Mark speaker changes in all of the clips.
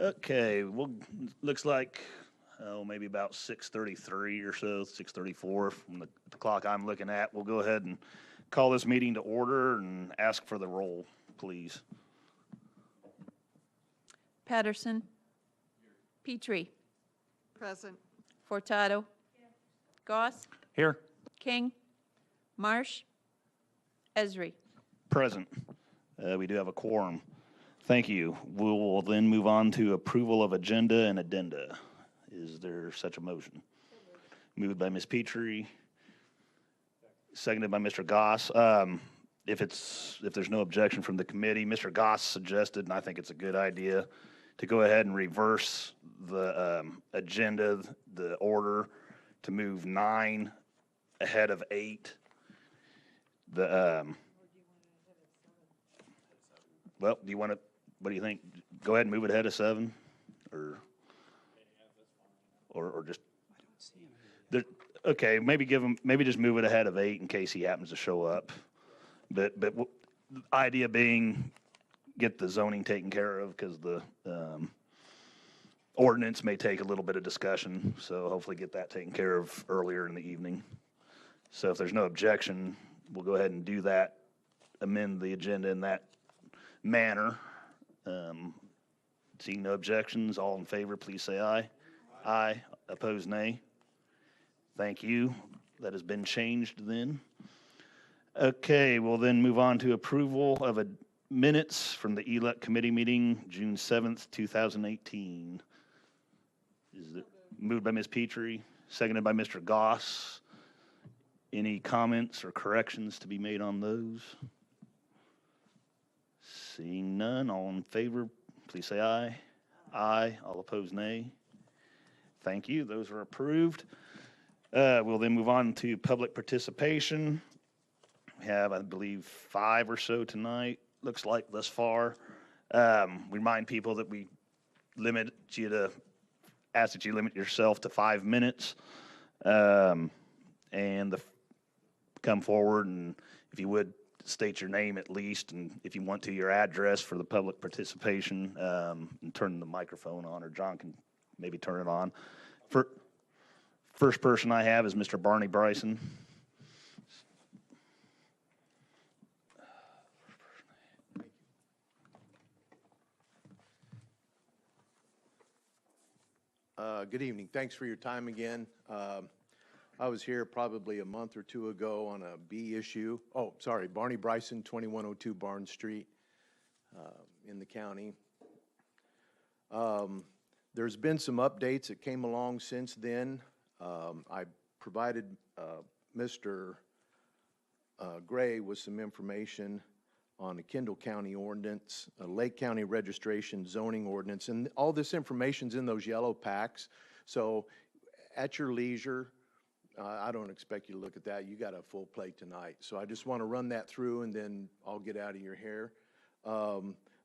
Speaker 1: Okay, well, looks like maybe about 6:33 or so, 6:34 from the clock I'm looking at. We'll go ahead and call this meeting to order and ask for the roll, please.
Speaker 2: Patterson. Petrie.
Speaker 3: Present.
Speaker 2: Furtado. Goss.
Speaker 1: Here.
Speaker 2: King. Marsh. Esri.
Speaker 1: Present. We do have a quorum. Thank you. We will then move on to approval of agenda and addenda. Is there such a motion? Moved by Ms. Petrie, seconded by Mr. Goss. If there's no objection from the committee, Mr. Goss suggested, and I think it's a good idea, to go ahead and reverse the agenda, the order, to move 9 ahead of 8. Well, do you want to? What do you think? Go ahead and move it ahead of 7, or just. There, okay, maybe just move it ahead of 8 in case he happens to show up. But the idea being, get the zoning taken care of because the ordinance may take a little bit of discussion. So hopefully get that taken care of earlier in the evening. So if there's no objection, we'll go ahead and do that. Amend the agenda in that manner. Seeing no objections, all in favor, please say aye. Aye. Opposed, nay. Thank you. That has been changed then. Okay, we'll then move on to approval of minutes from the ELEC committee meeting, June 7th, 2018. Is it moved by Ms. Petrie, seconded by Mr. Goss? Any comments or corrections to be made on those? Seeing none, all in favor, please say aye. Aye. All opposed, nay. Thank you. Those are approved. We'll then move on to public participation. We have, I believe, 5 or so tonight, looks like thus far. Remind people that we ask that you limit yourself to 5 minutes. And come forward, and if you would, state your name at least, and if you want to, your address for the public participation, and turn the microphone on, or John can maybe turn it on. First person I have is Mr. Barney Bryson.
Speaker 4: Good evening. Thanks for your time again. I was here probably a month or 2 ago on a B issue. Oh, sorry, Barney Bryson, 2102 Barnes Street in the county. There's been some updates that came along since then. I provided Mr. Gray with some information on the Kendall County ordinance, a Lake County registration zoning ordinance, and all this information's in those yellow packs. So at your leisure, I don't expect you to look at that. You got a full plate tonight. So I just want to run that through, and then I'll get out of your hair.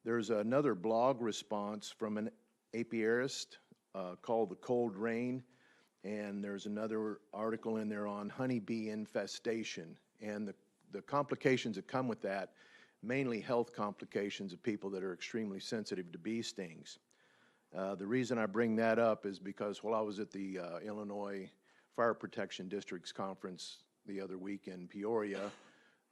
Speaker 4: There's another blog response from an apiarist called The Cold Rain, and there's another article in there on honeybee infestation and the complications that come with that, mainly health complications of people that are extremely sensitive to bee stings. The reason I bring that up is because while I was at the Illinois Fire Protection District's conference the other week in Peoria,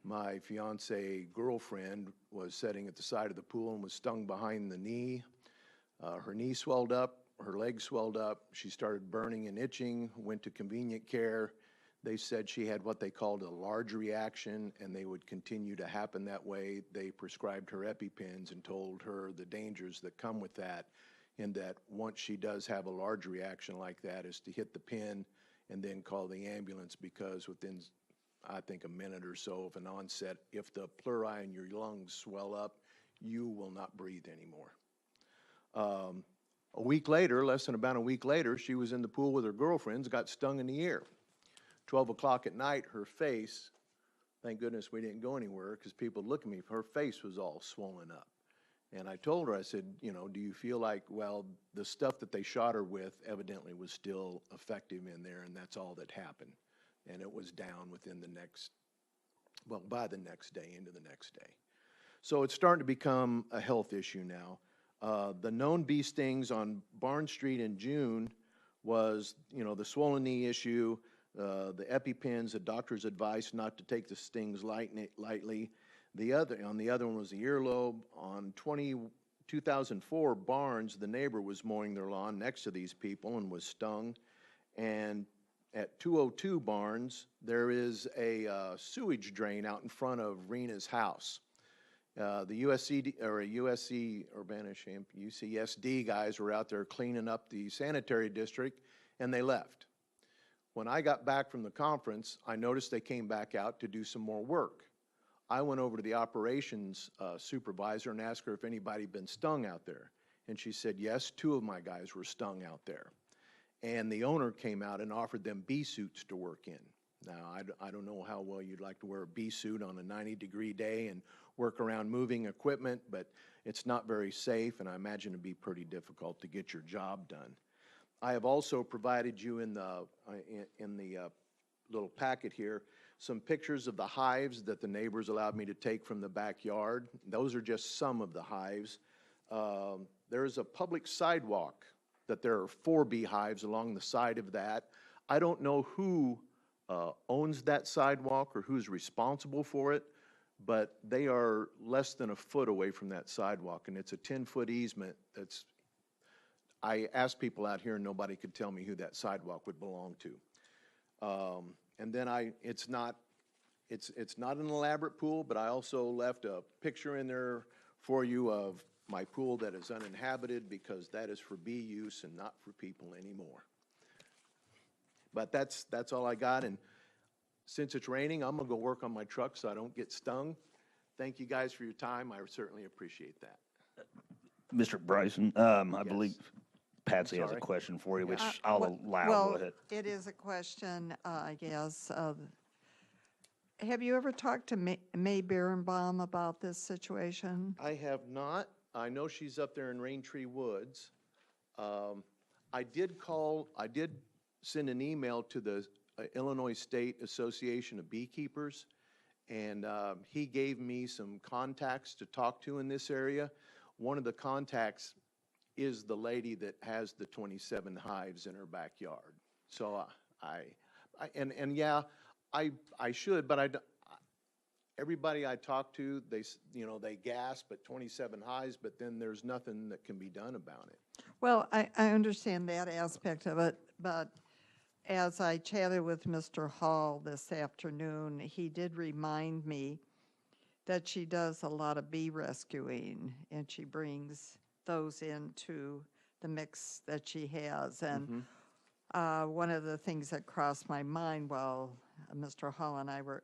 Speaker 4: my fiance girlfriend was sitting at the side of the pool and was stung behind the knee. Her knee swelled up, her leg swelled up, she started burning and itching, went to convenient care. They said she had what they called a large reaction, and they would continue to happen that way. They prescribed her EpiPens and told her the dangers that come with that, and that once she does have a large reaction like that is to hit the pin and then call the ambulance, because within, I think, a minute or so of an onset, if the pleuri in your lungs swell up, you will not breathe anymore. A week later, less than about a week later, she was in the pool with her girlfriends, got stung in the ear. 12 o'clock at night, her face, thank goodness we didn't go anywhere because people would look at me, her face was all swollen up. And I told her, I said, you know, do you feel like, well, the stuff that they shot her with evidently was still effective in there, and that's all that happened. And it was down within the next, well, by the next day, into the next day. So it's starting to become a health issue now. The known bee stings on Barn Street in June was, the swollen knee issue, the EpiPens, the doctor's advice not to take the stings lightly. On the other one was the earlobe. On 2004, Barnes, the neighbor, was mowing their lawn next to these people and was stung. And at 202 Barnes, there is a sewage drain out in front of Rena's house. The UCSD guys were out there cleaning up the sanitary district, and they left. When I got back from the conference, I noticed they came back out to do some more work. I went over to the operations supervisor and asked her if anybody had been stung out there. And she said, yes, 2 of my guys were stung out there. And the owner came out and offered them bee suits to work in. Now, I don't know how well you'd like to wear a bee suit on a 90-degree day and work around moving equipment, but it's not very safe, and I imagine it'd be pretty difficult to get your job done. I have also provided you in the little packet here some pictures of the hives that the neighbors allowed me to take from the backyard. Those are just some of the hives. There is a public sidewalk that there are 4 beehives along the side of that. I don't know who owns that sidewalk or who's responsible for it, but they are less than a foot away from that sidewalk, and it's a 10-foot easement that's, I asked people out here and nobody could tell me who that sidewalk would belong to. And then it's not an elaborate pool, but I also left a picture in there for you of my pool that is uninhabited because that is for bee use and not for people anymore. But that's all I got, and since it's raining, I'm gonna go work on my truck so I don't get stung. Thank you guys for your time. I certainly appreciate that.
Speaker 1: Mr. Bryson, I
Speaker 4: Yes.
Speaker 1: believe Patsy has a
Speaker 4: sorry.
Speaker 1: question for you, which
Speaker 3: Uh,
Speaker 1: I'll
Speaker 3: well-
Speaker 1: allow.
Speaker 3: Well,
Speaker 1: Go ahead.
Speaker 3: it is a question, I guess. Have you ever talked to May Berenbaum about this situation?
Speaker 4: I have not. I know she's up there in Raintree Woods. I did send an email to the Illinois State Association of Beekeepers, and he gave me some contacts to talk to in this area. One of the contacts is the lady that has the 27 hives in her backyard. So I should, but everybody I talk to, they gasp at 27 hives, but then there's nothing that can be done about it.
Speaker 3: Well, I understand that aspect of it, but as I chatted with Mr. Hall this afternoon, he did remind me that she does a lot of bee rescuing, and she brings those into the mix that she has. And one of the things that crossed my mind while Mr. Hall and I were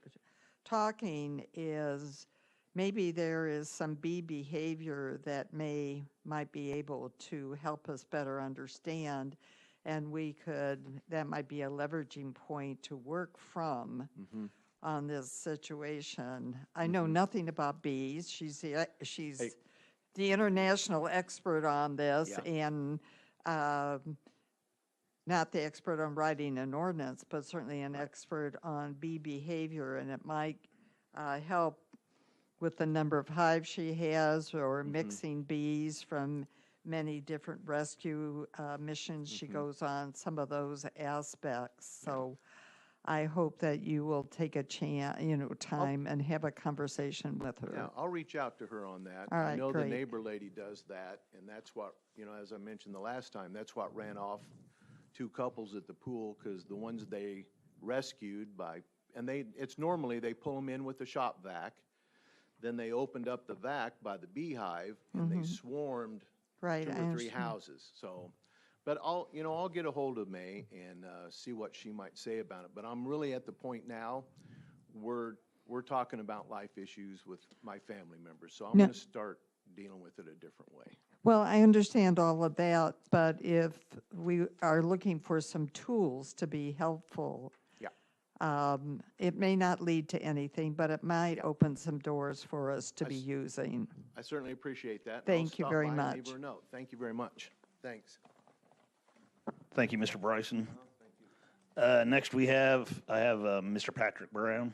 Speaker 3: talking is maybe there is some bee behavior that might be able to help us better understand, and that might be a leveraging point to work from on this situation. I know nothing about bees. She's the international expert on this,
Speaker 4: Yeah.
Speaker 3: and not the expert on writing an ordinance, but certainly an expert on bee behavior, and it might help with the number of hives she has or mixing bees from many different rescue missions she goes on, some of those aspects. So I hope that you will take a time and have a conversation with her.
Speaker 4: Yeah, I'll reach out to her on that.
Speaker 3: All
Speaker 4: I
Speaker 3: right,
Speaker 4: know
Speaker 3: great.
Speaker 4: the neighbor lady does that, and that's what, as I mentioned the last time, that's what ran off 2 couples at the pool, because the ones they rescued it's normally they pull them in with the shop vac, then they opened up the vac by the beehive, and they swarmed
Speaker 3: Right,
Speaker 4: 2
Speaker 3: I
Speaker 4: or 3
Speaker 3: understand.
Speaker 4: houses. So, but I'll get a hold of May and see what she might say about it. But I'm really at the point now, we're talking about life issues with my family members, so I'm
Speaker 3: No.
Speaker 4: going to start dealing with it a different way.
Speaker 3: Well, I understand all of that, but if we are looking for some tools to be helpful, it may not lead to anything, but it might open some doors for us to be using.
Speaker 4: I certainly appreciate that.
Speaker 3: Thank you very
Speaker 4: I'll stop by and leave
Speaker 3: much.
Speaker 4: her a note. Thank you very much. Thanks.
Speaker 1: Thank you, Mr. Bryson. Next, I have Mr. Patrick Brown.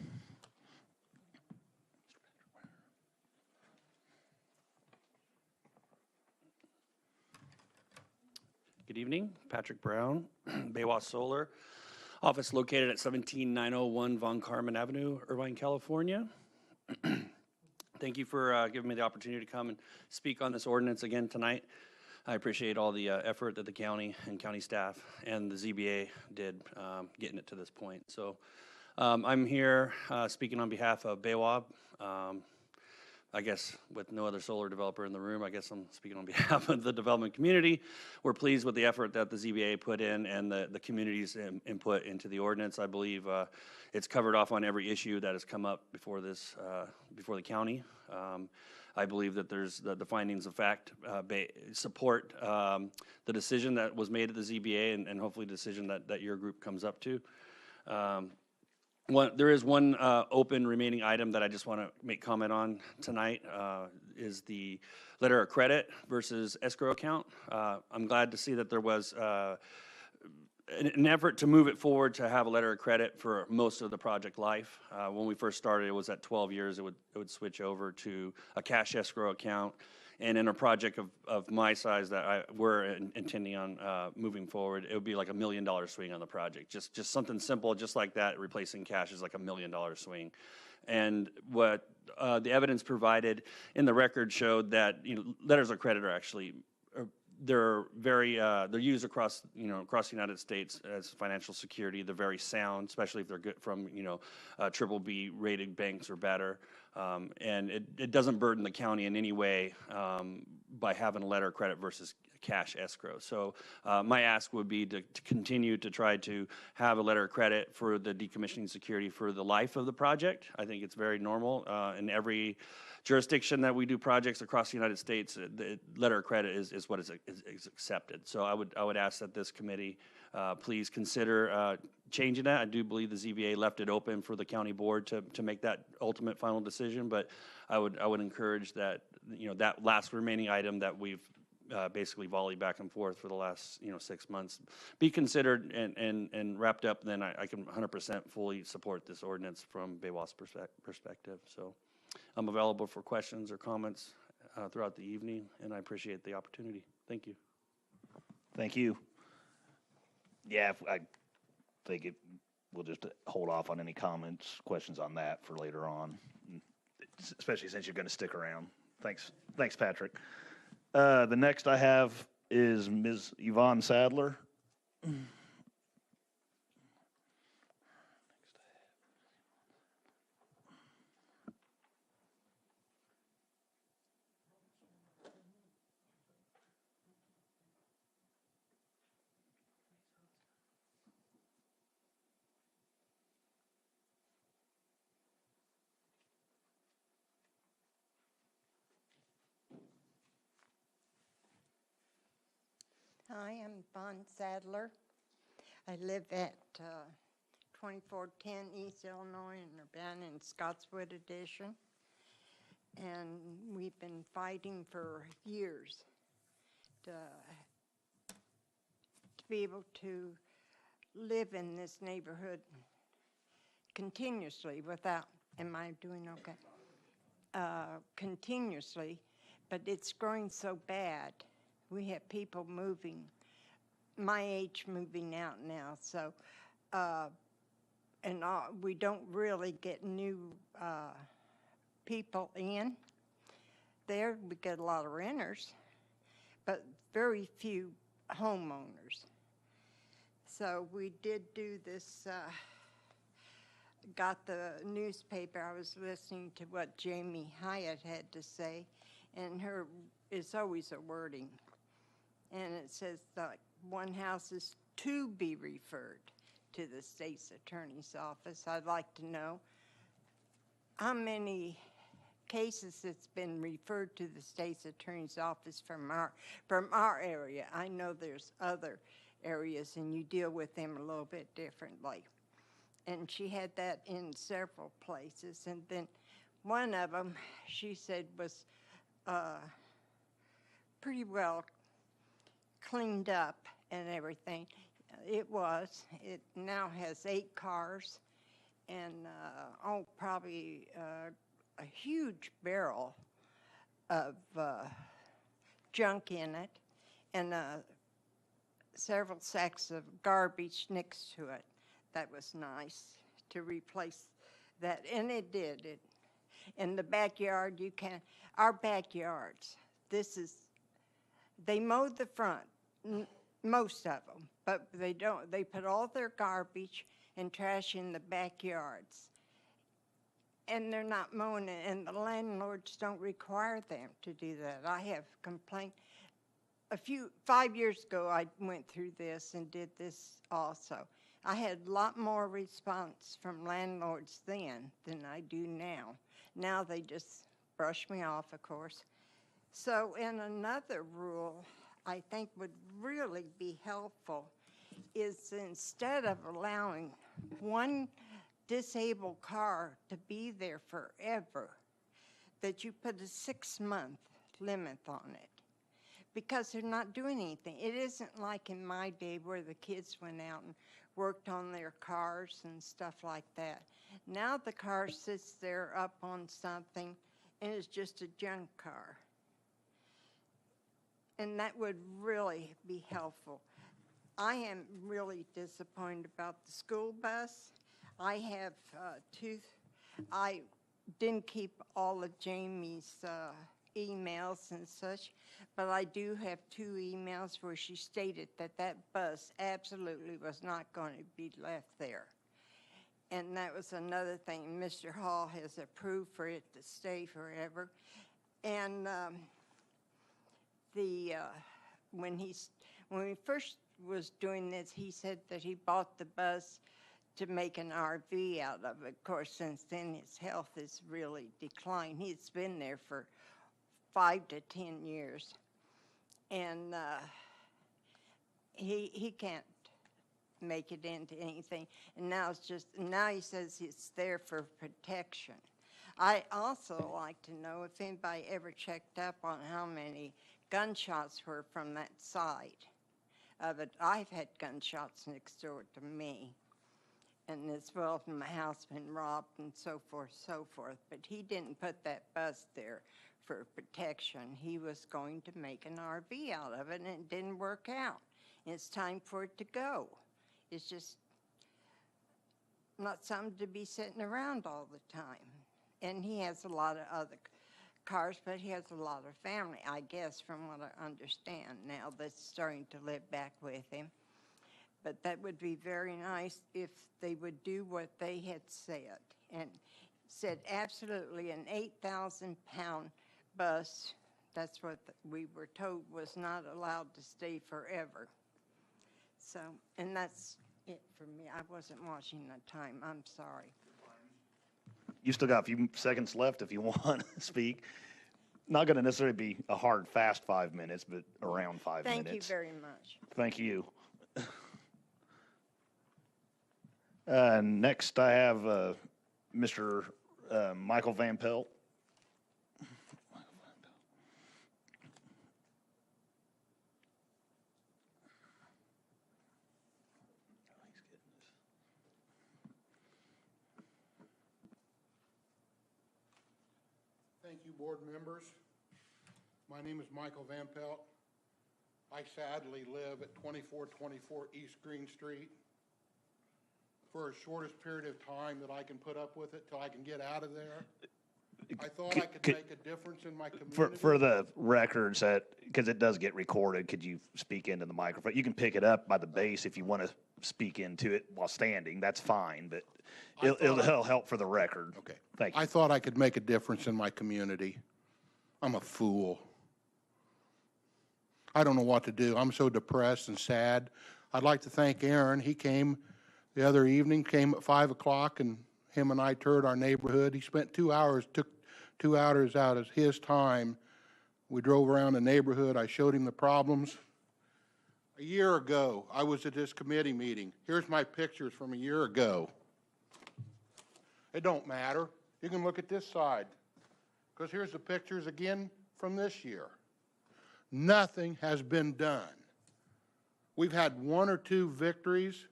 Speaker 5: Good evening, Patrick Brown, Baywa Solar, office located at 17901 Von Carmen Avenue, Irvine, California. Thank you for giving me the opportunity to come and speak on this ordinance again tonight. I appreciate all the effort that the county and county staff and the ZBA did getting it to this point. So I'm here speaking on behalf of Baywa. I guess with no other solar developer in the room, I guess I'm speaking on behalf of the development community. We're pleased with the effort that the ZBA put in and the community's input into the ordinance. I believe it's covered off on every issue that has come up before this, before the county. I believe that there's the findings of fact support the decision that was made at the ZBA and hopefully the decision that your group comes up to. There is one open remaining item that I just want to make comment on tonight, is the letter of credit versus escrow account. I'm glad to see that there was an effort to move it forward to have a letter of credit for most of the project life. When we first started, it was at 12 years, it would switch over to a cash escrow account. And in a project of my size that we're intending on moving forward, it would be like $1 million swing on the project. Just something simple, just like that, replacing cash is like $1 million swing. And what the evidence provided in the record showed that letters of credit are actually they're used across the United States as financial security. They're very sound, especially if they're good from triple B rated banks or better. And it doesn't burden the county in any way by having a letter of credit versus cash escrow. So my ask would be to continue to try to have a letter of credit for the decommissioning security for the life of the project. I think it's very normal in every jurisdiction that we do projects across the United States. The letter of credit is what is accepted. So I would ask that this committee please consider changing that. I do believe the ZBA left it open for the county board to make that ultimate final decision, but I would encourage that that last remaining item that we've basically volleyed back and forth for the last 6 months be considered and wrapped up. Then I can 100% fully support this ordinance from Baywa's perspective. So I'm available for questions or comments throughout the evening, and I appreciate the opportunity. Thank you.
Speaker 1: Thank you. Yeah, I think we'll just hold off on any comments, questions on that for later on, especially since you're going to stick around. Thanks, Patrick. The next I have is Ms. Yvonne Sadler.
Speaker 6: Hi, I'm Bon Sadler. I live at 2410 East Illinois in Urbana in Scottswood Edition. And we've been fighting for years to be able to live in this neighborhood continuously without, am I doing okay? Continuously, but it's growing so bad. We have people moving, my age moving out now, so, we don't really get new people in. There, we get a lot of renters, but very few homeowners. So we did do this, got the newspaper. I was listening to what Jamie Hyatt had to say, and it's always a wording. And it says that one house is to be referred to the state's attorney's office. I'd like to know how many cases it's been referred to the state's attorney's office from our area. I know there's other areas and you deal with them a little bit differently. And she had that in several places. And then one of them, she said, was pretty well cleaned up and everything. It now has 8 cars and probably a huge barrel of junk in it, and several sacks of garbage next to it. That was nice to replace that, and it did. In the backyard, our backyards, they mowed the front, most of them, but they don't, they put all their garbage and trash in the backyards. And they're not mowing it, and the landlords don't require them to do that. I have complained. 5 years ago, I went through this and did this also. I had a lot more response from landlords then than I do now. Now they just brush me off, of course. So, and another rule I think would really be helpful is instead of allowing one disabled car to be there forever, that you put a 6-month limit on it, because they're not doing anything. It isn't like in my day where the kids went out and worked on their cars and stuff like that. Now the car sits there up on something and it's just a junk car. And that would really be helpful. I am really disappointed about the school bus. I have I didn't keep all of Jamie's emails and such, but I do have 2 emails where she stated that that bus absolutely was not going to be left there. And that was another thing. Mr. Hall has approved for it to stay forever. And when we first was doing this, he said that he bought the bus to make an RV out of it. Of course, since then his health has really declined. He's been there for 5 to 10 years, and he can't make it into anything. And now he says it's there for protection. I also like to know if anybody ever checked up on how many gunshots were from that side of it. I've had gunshots next door to me, and as well as my house been robbed and so forth, but he didn't put that bus there for protection. He was going to make an RV out of it, and it didn't work out. It's time for it to go. It's just not something to be sitting around all the time. And he has a lot of other cars, but he has a lot of family, I guess, from what I understand now, that's starting to live back with him. But that would be very nice if they would do what they had said, and said absolutely an 8,000-pound bus, that's what we were told, was not allowed to stay forever. So, and that's it for me. I wasn't watching the time. I'm sorry.
Speaker 1: You still got a few seconds left if you want to speak. Not going to necessarily be a hard, fast 5 minutes, but around 5 minutes.
Speaker 6: Thank you very much.
Speaker 1: Thank you. Next, I have Mr. Michael Van Pelt.
Speaker 7: Thank you, board members. My name is Michael Van Pelt. I sadly live at 2424 East Green Street. For as shortest period of time that I can put up with it till I can get out of there, I thought I could make a difference in my community.
Speaker 1: For the records, because it does get recorded, could you speak into the microphone? You can pick it up by the base if you want to speak into it while standing. That's fine, but it'll help for the record.
Speaker 7: Okay.
Speaker 1: Thank you.
Speaker 7: I thought I could make a difference in my community. I'm a fool. I don't know what to do. I'm so depressed and sad. I'd like to thank Aaron. He came the other evening, came at 5 o'clock, and him and I toured our neighborhood. He spent 2 hours, took 2 hours out of his time. We drove around the neighborhood. I showed him the problems. A year ago, I was at this committee meeting. Here's my pictures from a year ago. It don't matter. You can look at this side, because here's the pictures again from this year. Nothing has been done. We've had 1 or 2 victories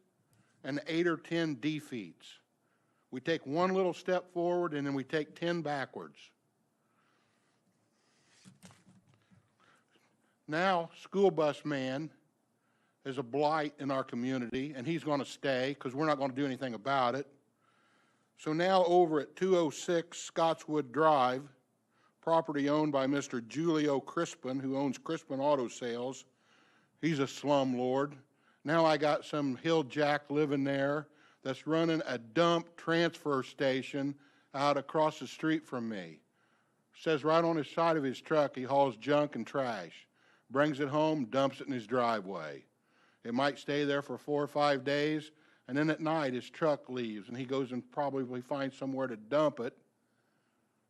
Speaker 7: and 8 or 10 defeats. We take 1 little step forward and then we take 10 backwards. Now, school bus man is a blight in our community, and he's going to stay because we're not going to do anything about it. So now over at 206 Scottswood Drive, property owned by Mr. Julio Crispin, who owns Crispin Auto Sales. He's a slumlord. Now I got some hill jack living there that's running a dump transfer station out across the street from me. Says right on the side of his truck he hauls junk and trash. Brings it home, dumps it in his driveway. It might stay there for 4 or 5 days, and then at night his truck leaves, and he goes and probably finds somewhere to dump it,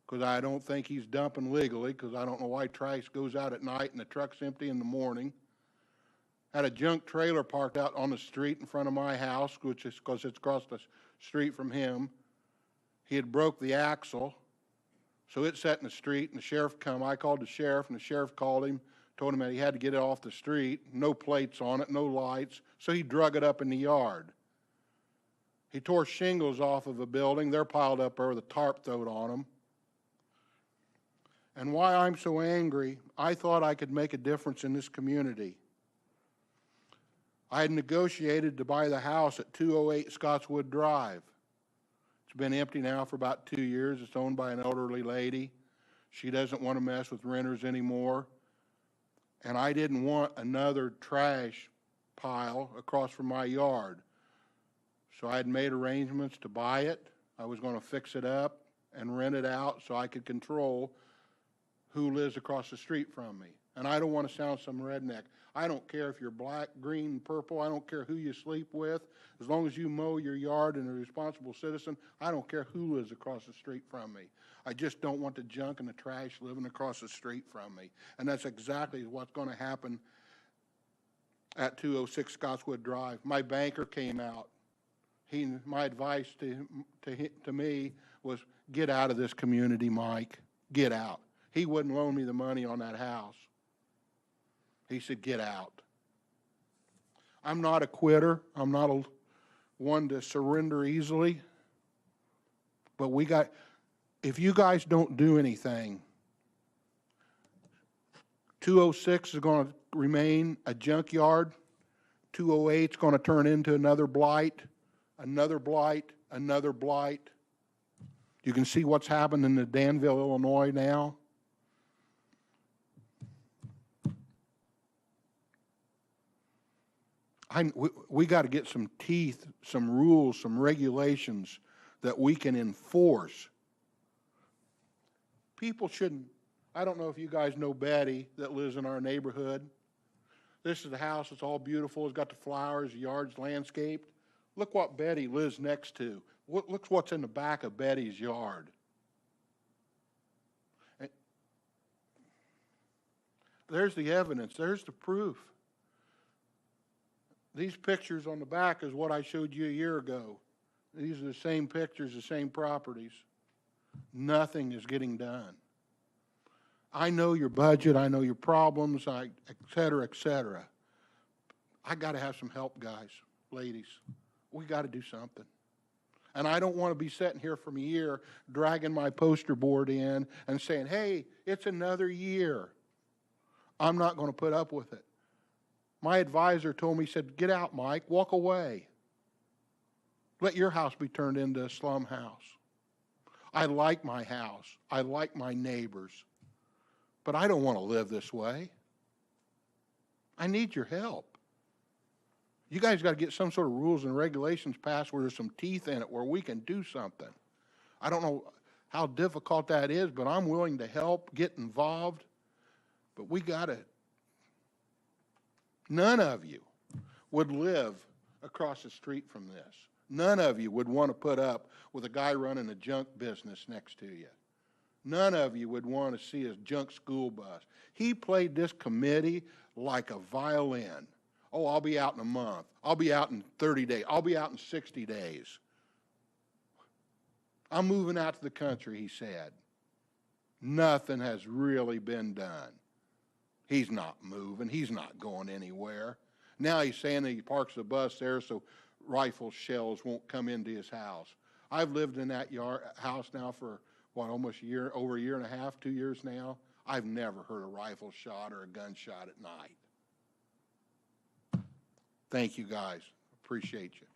Speaker 7: because I don't think he's dumping legally, because I don't know why trash goes out at night and the truck's empty in the morning. Had a junk trailer parked out on the street in front of my house, which is because it's across the street from him. He had broke the axle, so it sat in the street, and the sheriff come. I called the sheriff, and the sheriff called him, told him that he had to get it off the street, no plates on it, no lights, so he drug it up in the yard. He tore shingles off of a building. They're piled up there with a tarp thrown on them. And why I'm so angry, I thought I could make a difference in this community. I had negotiated to buy the house at 208 Scottswood Drive. It's been empty now for about 2 years. It's owned by an elderly lady. She doesn't want to mess with renters anymore. And I didn't want another trash pile across from my yard. So I had made arrangements to buy it. I was going to fix it up and rent it out so I could control who lives across the street from me. And I don't want to sound some redneck. I don't care if you're black, green, purple. I don't care who you sleep with. As long as you mow your yard and are a responsible citizen, I don't care who lives across the street from me. I just don't want the junk and the trash living across the street from me. And that's exactly what's going to happen at 206 Scottswood Drive. My banker came out. My advice to me was, get out of this community, Mike. Get out. He wouldn't loan me the money on that house. He said, get out. I'm not a quitter. I'm not one to surrender easily. But if you guys don't do anything, 206 is going to remain a junkyard. 208 is going to turn into another blight, another blight, another blight. You can see what's happened in Danville, Illinois now. We got to get some teeth, some rules, some regulations that we can enforce. People shouldn't, I don't know if you guys know Betty that lives in our neighborhood. This is the house, it's all beautiful, it's got the flowers, the yard's landscaped. Look what Betty lives next to. Look what's in the back of Betty's yard. There's the evidence, there's the proof. These pictures on the back is what I showed you a year ago. These are the same pictures, the same properties. Nothing is getting done. I know your budget, I know your problems, et cetera, et cetera. I got to have some help, guys, ladies. We got to do something. And I don't want to be sitting here from a year dragging my poster board in and saying, hey, it's another year. I'm not going to put up with it. My advisor told me, he said, get out, Mike, walk away. Let your house be turned into a slum house. I like my house. I like my neighbors. But I don't want to live this way. I need your help. You guys got to get some sort of rules and regulations passed where there's some teeth in it, where we can do something. I don't know how difficult that is, but I'm willing to help, get involved. But we got to. None of you would live across the street from this. None of you would want to put up with a guy running a junk business next to you. None of you would want to see his junk school bus. He played this committee like a violin. Oh, I'll be out in a month. I'll be out in 30 days. I'll be out in 60 days. I'm moving out to the country, he said. Nothing has really been done. He's not moving. He's not going anywhere. Now he's saying that he parks the bus there so rifle shells won't come into his house. I've lived in that house now for, almost a year, over a year and a half, 2 years now. I've never heard a rifle shot or a gunshot at night. Thank you, guys. Appreciate you.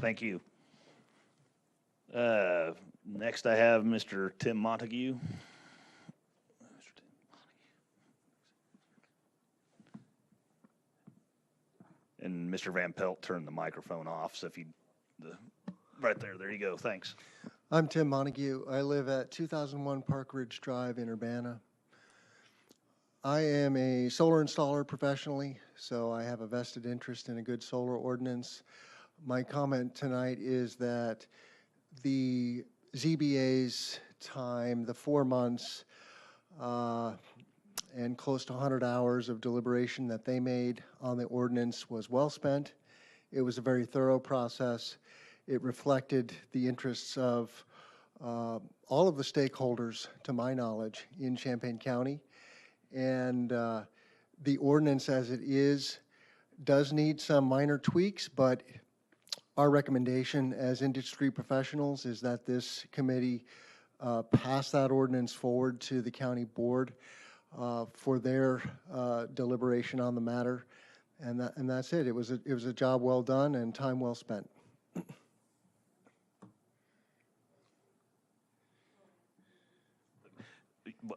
Speaker 1: Thank you. Next I have Mr. Tim Montague. And Mr. Van Pelt turned the microphone off, so if you, right there you go, thanks.
Speaker 8: I'm Tim Montague. I live at 2001 Park Ridge Drive in Urbana. I am a solar installer professionally, so I have a vested interest in a good solar ordinance. My comment tonight is that the ZBA's time, the 4 months, and close to 100 hours of deliberation that they made on the ordinance was well spent. It was a very thorough process. It reflected the interests of all of the stakeholders, to my knowledge, in Champaign County. And the ordinance as it is does need some minor tweaks, but our recommendation as industry professionals is that this committee pass that ordinance forward to the county board for their deliberation on the matter, and that's it. It was a job well done and time well spent.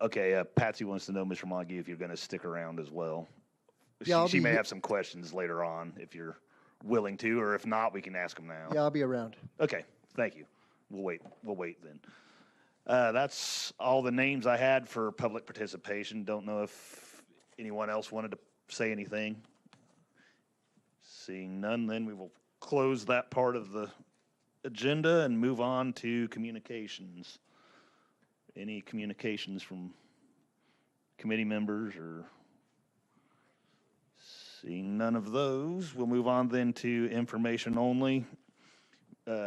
Speaker 1: Okay, Patsy wants to know, Mr. Montague, if you're going to stick around as well.
Speaker 8: Yeah,
Speaker 1: She may have some questions later on if you're willing to, or if not, we can ask them now.
Speaker 8: Yeah, I'll be around.
Speaker 1: Okay, thank you. We'll wait then. That's all the names I had for public participation. Don't know if anyone else wanted to say anything. Seeing none, then we will close that part of the agenda and move on to communications. Any communications from committee members or seeing none of those, we'll move on then to information only.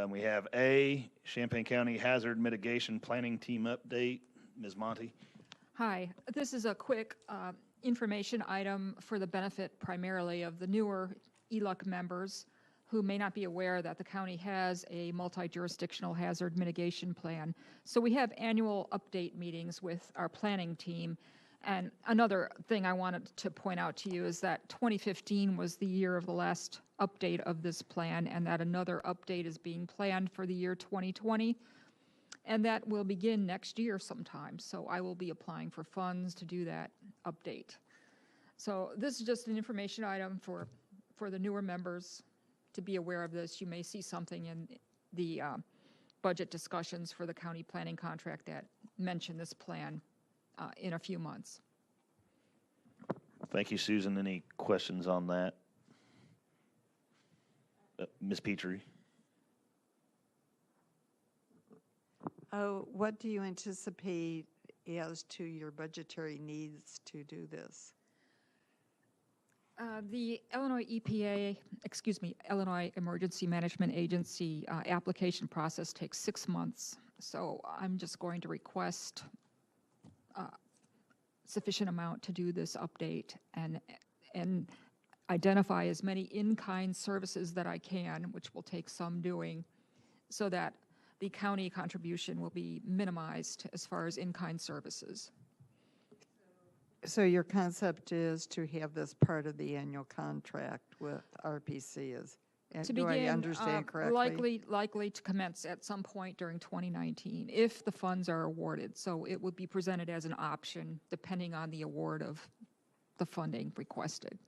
Speaker 1: We have A, Champaign County Hazard Mitigation Planning Team update. Ms. Monty.
Speaker 9: Hi, this is a quick information item for the benefit primarily of the newer ELUC members who may not be aware that the county has a multi-jurisdictional hazard mitigation plan. So we have annual update meetings with our planning team. And another thing I wanted to point out to you is that 2015 was the year of the last update of this plan, and that another update is being planned for the year 2020. And that will begin next year sometime. So I will be applying for funds to do that update. So this is just an information item for the newer members to be aware of this. You may see something in the budget discussions for the county planning contract that mention this plan in a few months.
Speaker 1: Thank you, Susan. Any questions on that? Ms. Petrie?
Speaker 3: What do you anticipate as to your budgetary needs to do this?
Speaker 9: The Illinois Illinois Emergency Management Agency application process takes 6 months. So I'm just going to request sufficient amount to do this update and identify as many in-kind services that I can, which will take some doing, so that the county contribution will be minimized as far as in-kind services.
Speaker 3: So your concept is to have this part of the annual contract with RPC is,
Speaker 9: To
Speaker 3: do I
Speaker 9: begin,
Speaker 3: understand correctly?
Speaker 9: likely to commence at some point during 2019 if the funds are awarded. So it would be presented as an option depending on the award of the funding requested.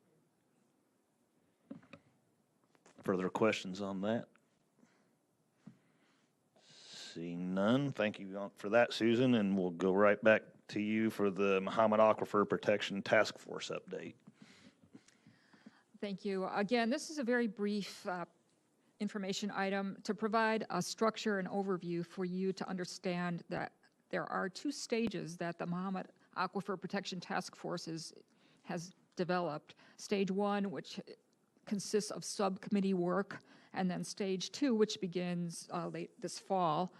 Speaker 1: Further questions on that? Seeing none, thank you for that, Susan, and we'll go right back to you for the Muhammad Aquifer Protection Task Force update.
Speaker 9: Thank you. Again, this is a very brief information item to provide a structure and overview for you to understand that there are 2 stages that the Muhammad Aquifer Protection Task Force has developed. Stage 1, which consists of subcommittee work, and then stage 2, which begins late this fall,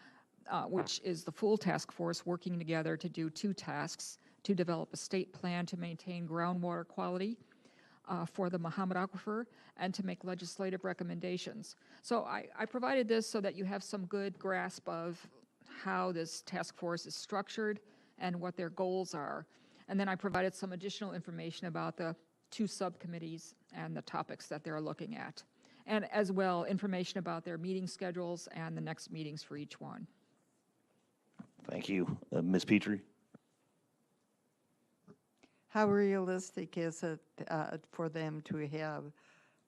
Speaker 9: which is the full task force working together to do 2 tasks: to develop a state plan to maintain groundwater quality for the Muhammad Aquifer, and to make legislative recommendations. So I provided this so that you have some good grasp of how this task force is structured and what their goals are. And then I provided some additional information about the two subcommittees and the topics that they're looking at. And as well, information about their meeting schedules and the next meetings for each one.
Speaker 1: Thank you. Ms. Petrie?
Speaker 3: How realistic is it for them to have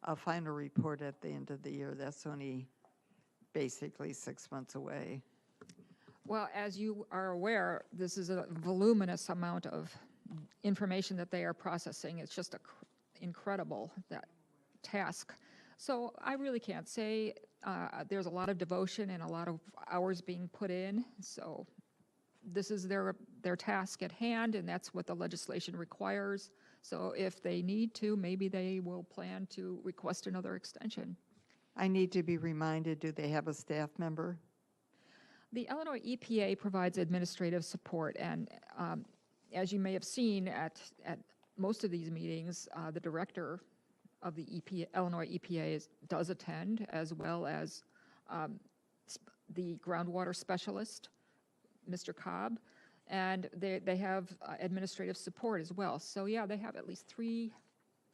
Speaker 3: a final report at the end of the year? That's only basically 6 months away.
Speaker 9: Well, as you are aware, this is a voluminous amount of information that they are processing. It's just incredible, that task. So I really can't say. There's a lot of devotion and a lot of hours being put in. So this is their task at hand, and that's what the legislation requires. So if they need to, maybe they will plan to request another extension.
Speaker 3: I need to be reminded, do they have a staff member?
Speaker 9: The Illinois EPA provides administrative support, and as you may have seen at most of these meetings, the director of the Illinois EPA does attend, as well as the groundwater specialist, Mr. Cobb, and they have administrative support as well. So yeah, they have at least three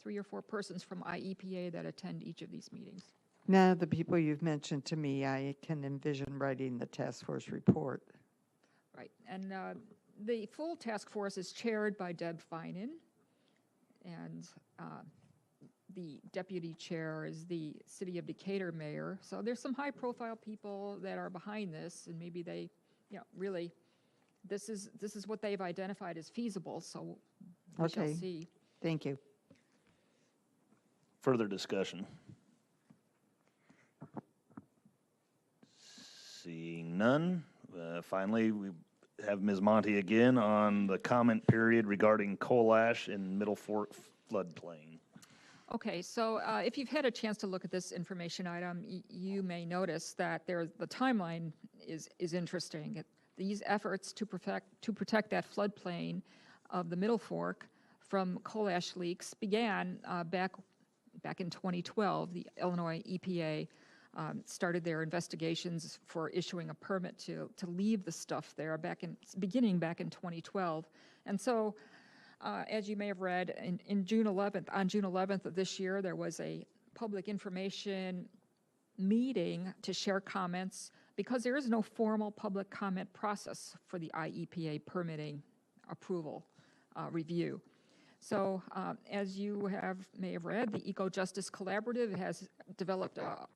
Speaker 9: or four persons from IEPA that attend each of these meetings.
Speaker 3: None of the people you've mentioned to me, I can envision writing the task force report.
Speaker 9: Right, and the full task force is chaired by Deb Finan, and the deputy chair is the City of Decatur mayor. So there's some high-profile people that are behind this, and maybe they, really, this is what they've identified as feasible. So we shall see.
Speaker 3: Thank you.
Speaker 1: Further discussion? Seeing none, finally, we have Ms. Monty again on the comment period regarding coal ash in Middle Fork floodplain.
Speaker 9: Okay, so if you've had a chance to look at this information item, you may notice that the timeline is interesting. These efforts to protect that floodplain of the Middle Fork from coal ash leaks began back in 2012. The Illinois EPA started their investigations for issuing a permit to leave the stuff there beginning back in 2012. And so, as you may have read, on June 11th of this year, there was a public information meeting to share comments because there is no formal public comment process for the IEPA permitting approval review. So, as you may have read, the Eco Justice Collaborative has developed a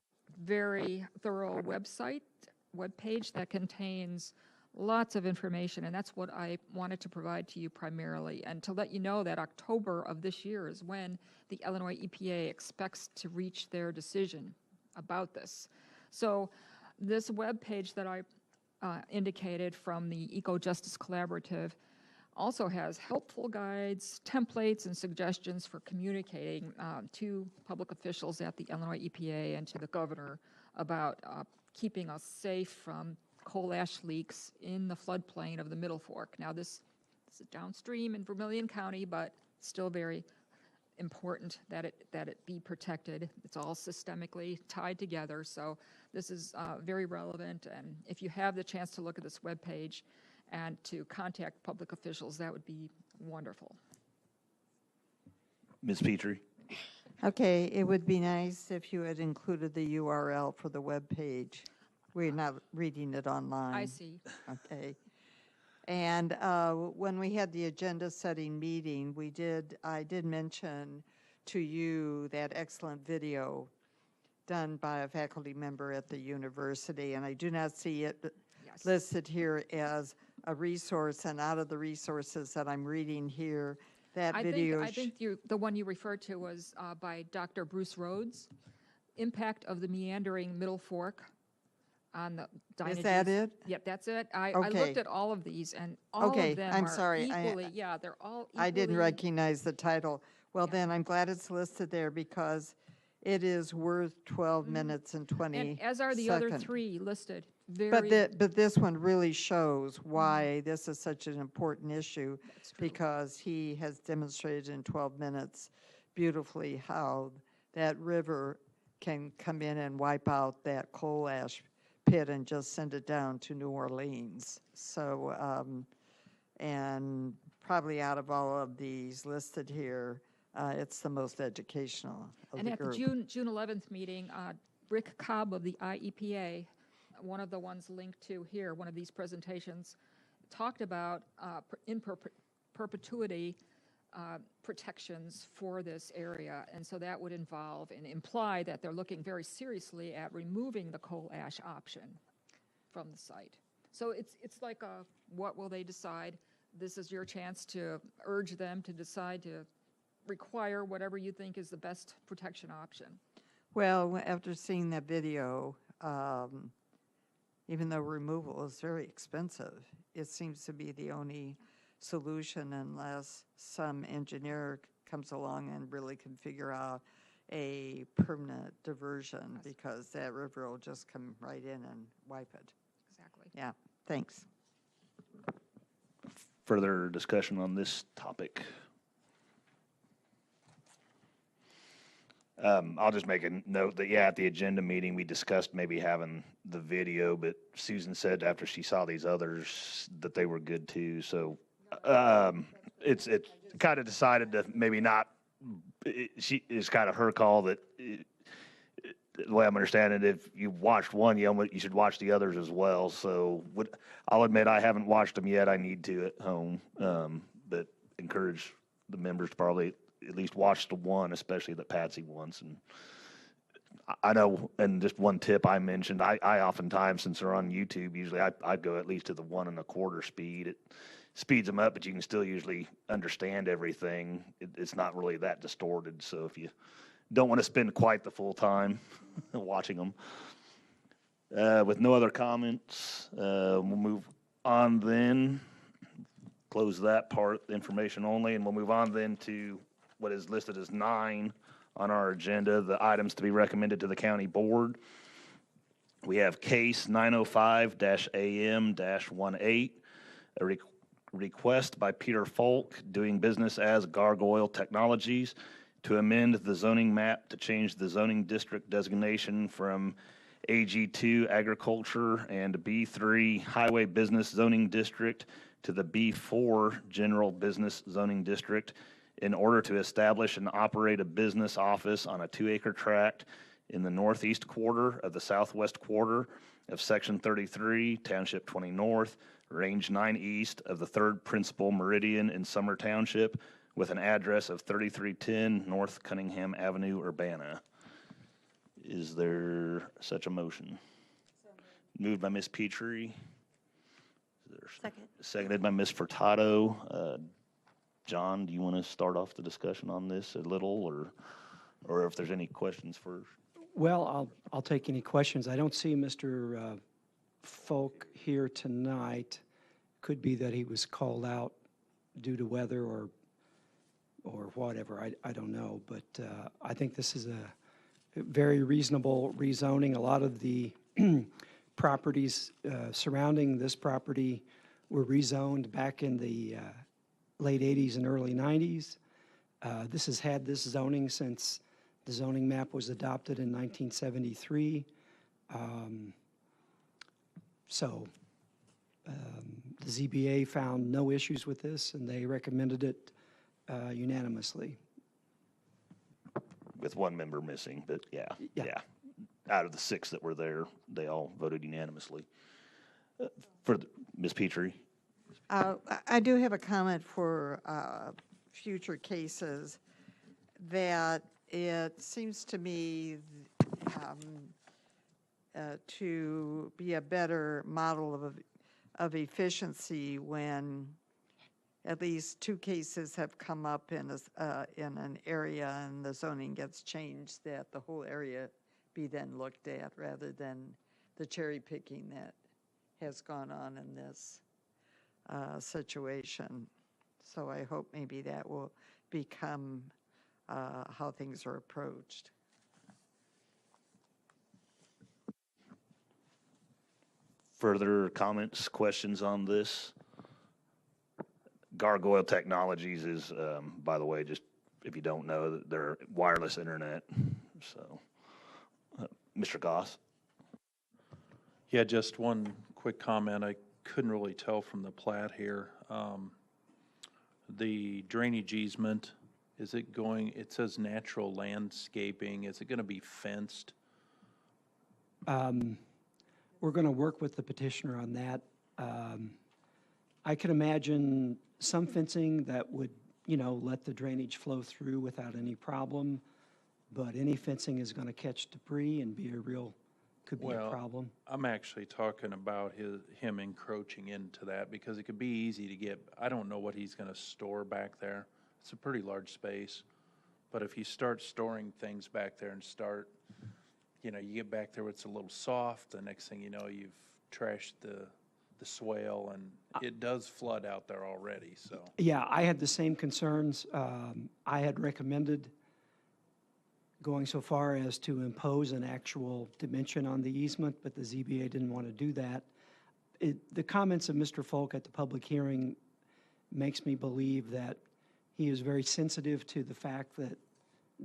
Speaker 9: very thorough webpage that contains lots of information, and that's what I wanted to provide to you primarily, and to let you know that October of this year is when the Illinois EPA expects to reach their decision about this. So this webpage that I indicated from the Eco Justice Collaborative also has helpful guides, templates, and suggestions for communicating to public officials at the Illinois EPA and to the governor about keeping us safe from coal ash leaks in the floodplain of the Middle Fork. Now, this is downstream in Vermilion County, but still very important that it be protected. It's all systemically tied together, so this is very relevant. And if you have the chance to look at this webpage and to contact public officials, that would be wonderful.
Speaker 1: Ms. Petrie?
Speaker 3: Okay, it would be nice if you had included the URL for the webpage. We're not reading it online.
Speaker 9: I see.
Speaker 3: Okay. And when we had the agenda setting meeting, I did mention to you that excellent video done by a faculty member at the university, and I do not see it listed here as a resource, and out of the resources that I'm reading here, that video.
Speaker 9: I think the one you referred to was by Dr. Bruce Rhodes, Impact of the Meandering Middle Fork on the Dynages.
Speaker 3: Is that it?
Speaker 9: Yep, that's it. I
Speaker 3: Okay.
Speaker 9: looked at all of these, and all
Speaker 3: Okay,
Speaker 9: of them
Speaker 3: I'm
Speaker 9: are
Speaker 3: sorry.
Speaker 9: equally, they're all equally.
Speaker 3: I didn't recognize the title. Well, then I'm glad it's listed there because it is worth 12 minutes and 20
Speaker 9: And as are the other
Speaker 3: second.
Speaker 9: three listed.
Speaker 3: But this one really shows why this is such an important issue,
Speaker 9: That's true.
Speaker 3: because he has demonstrated in 12 minutes beautifully how that river can come in and wipe out that coal ash pit and just send it down to New Orleans. So, and probably out of all of these listed here, it's the most educational of
Speaker 9: And
Speaker 3: the
Speaker 9: at the
Speaker 3: group.
Speaker 9: June 11th meeting, Rick Cobb of the IEPA, one of the ones linked to here, one of these presentations, talked about in perpetuity protections for this area. And so that would involve and imply that they're looking very seriously at removing the coal ash option from the site. So it's like what will they decide? This is your chance to urge them to decide to require whatever you think is the best protection option.
Speaker 3: Well, after seeing that video, even though removal is very expensive, it seems to be the only solution unless some engineer comes along and really can figure out a permanent diversion, because that river will just come right in and wipe it.
Speaker 9: Exactly.
Speaker 3: Yeah, thanks.
Speaker 1: Further discussion on this topic? I'll just make a note that, yeah, at the agenda meeting, we discussed maybe having the video, but Susan said after she saw these others that they were good too. So it's kind of decided to maybe not, it's kind of her call that, the way I'm understanding it, if you watched one, you should watch the others as well. So I'll admit I haven't watched them yet. I need to at home, but encourage the members to probably at least watch the one, especially that Patsy wants. And I know, and just one tip I mentioned, I oftentimes, since they're on YouTube, usually I go at least to the 1 1/4 speed. It speeds them up, but you can still usually understand everything. It's not really that distorted. So if you don't want to spend quite the full time watching them. With no other comments, we'll move on then. Close that part, information only, and we'll move on then to what is listed as 9 on our agenda, the items to be recommended to the county board. We have case 905-AM-18, a request by Peter Folk, doing business as Gargoyle Technologies, to amend the zoning map to change the zoning district designation from AG2 Agriculture and B3 Highway Business Zoning District to the B4 General Business Zoning District in order to establish and operate a business office on a 2-acre tract in the northeast quarter of the southwest quarter of Section 33, Township 20 North, Range 9 East of the 3rd Principal Meridian in Summer Township, with an address of 3310 North Cunningham Avenue, Urbana. Is there such a motion? Moved by Ms. Petrie.
Speaker 2: Second.
Speaker 1: Seconded by Ms. Furtado. John, do you want to start off the discussion on this a little, or if there's any questions first?
Speaker 10: Well, I'll take any questions. I don't see Mr. Folk here tonight. Could be that he was called out due to weather or whatever. I don't know, but I think this is a very reasonable rezoning. A lot of the properties surrounding this property were rezoned back in the late 80s and early 90s. This has had this zoning since the zoning map was adopted in 1973. The ZBA found no issues with this, and they recommended it unanimously.
Speaker 1: With one member missing, but yeah. Out of the 6 that were there, they all voted unanimously. Ms. Petrie?
Speaker 3: I do have a comment for future cases, that it seems to me to be a better model of efficiency when at least 2 cases have come up in an area and the zoning gets changed, that the whole area be then looked at rather than the cherry picking that has gone on in this situation. So I hope maybe that will become how things are approached.
Speaker 1: Further comments, questions on this? Gargoyle Technologies is, by the way, just if you don't know, they're wireless internet. So, Mr. Goss?
Speaker 11: Yeah, just one quick comment. I couldn't really tell from the plat here. The drainage easement Is it going, it says natural landscaping, is it going to be fenced?
Speaker 10: We're going to work with the petitioner on that. I can imagine some fencing that would, let the drainage flow through without any problem, but any fencing is going to catch debris and could be a problem.
Speaker 11: I'm actually talking about him encroaching into that because it could be easy to get, I don't know what he's going to store back there. It's a pretty large space. But if you start storing things back there and you get back there, it's a little soft. The next thing you know, you've trashed the swale, and it does flood out there already, so.
Speaker 10: Yeah, I had the same concerns. I had recommended going so far as to impose an actual dimension on the easement, but the ZBA didn't want to do that. The comments of Mr. Folk at the public hearing makes me believe that he is very sensitive to the fact that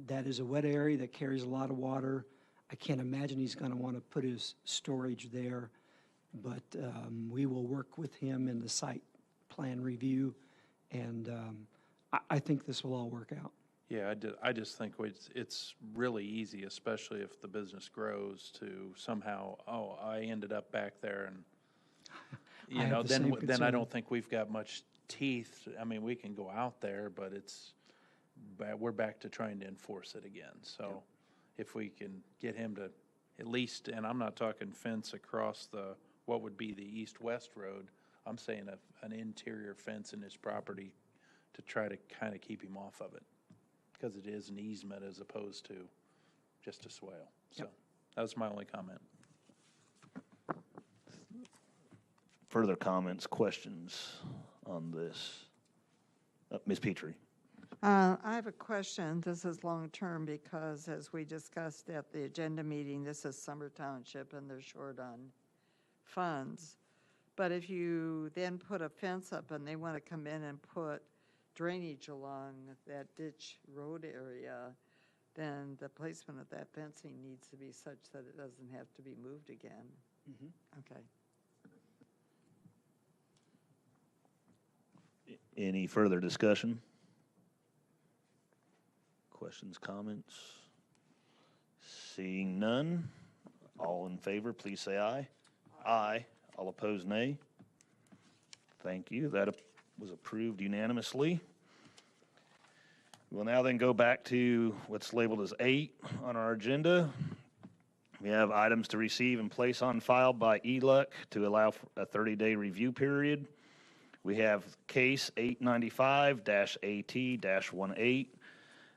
Speaker 10: that is a wet area that carries a lot of water. I can't imagine he's going to want to put his storage there, but we will work with him in the site plan review, and I think this will all work out.
Speaker 11: Yeah, I just think it's really easy, especially if the business grows, to somehow, I ended up back there, and then I don't think we've got much teeth. I mean, we can go out there, but we're back to trying to enforce it again. So if we can get him to at least, and I'm not talking fence across what would be the east-west road, I'm saying an interior fence in his property to try to kind of keep him off of it, because it is an easement as opposed to just a swale. So that was my only comment.
Speaker 1: Further comments, questions on this? Ms. Petrie.
Speaker 3: I have a question. This is long-term because, as we discussed at the agenda meeting, this is Summer Township and they're short on funds. But if you then put a fence up and they want to come in and put drainage along that ditch road area, then the placement of that fencing needs to be such that it doesn't have to be moved again. Okay.
Speaker 1: Any further discussion? Questions, comments? Seeing none, all in favor, please say aye. Aye. All opposed, nay. Thank you. That was approved unanimously. We'll now then go back to what's labeled as 8 on our agenda. We have items to receive and place on file by ELUC to allow for a 30-day review period. We have case 895-AT-18,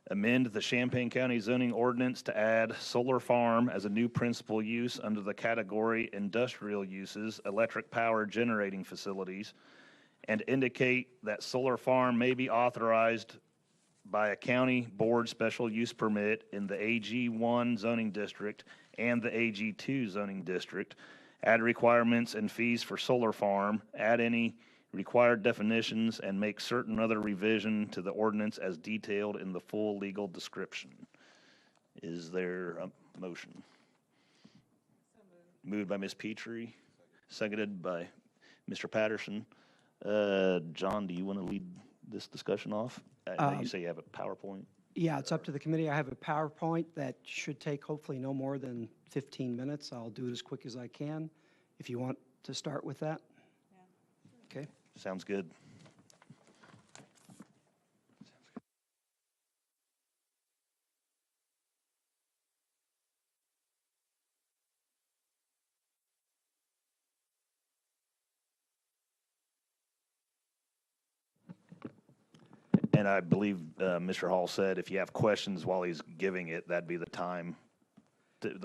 Speaker 1: amend the Champaign County zoning ordinance to add solar farm as a new principal use under the category industrial uses, electric power generating facilities, and indicate that solar farm may be authorized by a county board special use permit in the AG1 zoning district and the AG2 zoning district, add requirements and fees for solar farm, add any required definitions, and make certain other revision to the ordinance as detailed in the full legal description. Is there a motion? Moved by Ms. Petrie, seconded by Mr. Patterson. John, do you want to lead this discussion off? I know you say you have a PowerPoint.
Speaker 10: Yeah, it's up to the committee. I have a PowerPoint that should take hopefully no more than 15 minutes. I'll do it as quick as I can. If you want to start with that. Okay.
Speaker 1: Sounds good. And I believe Mr. Hall said if you have questions while he's giving it, that'd be the time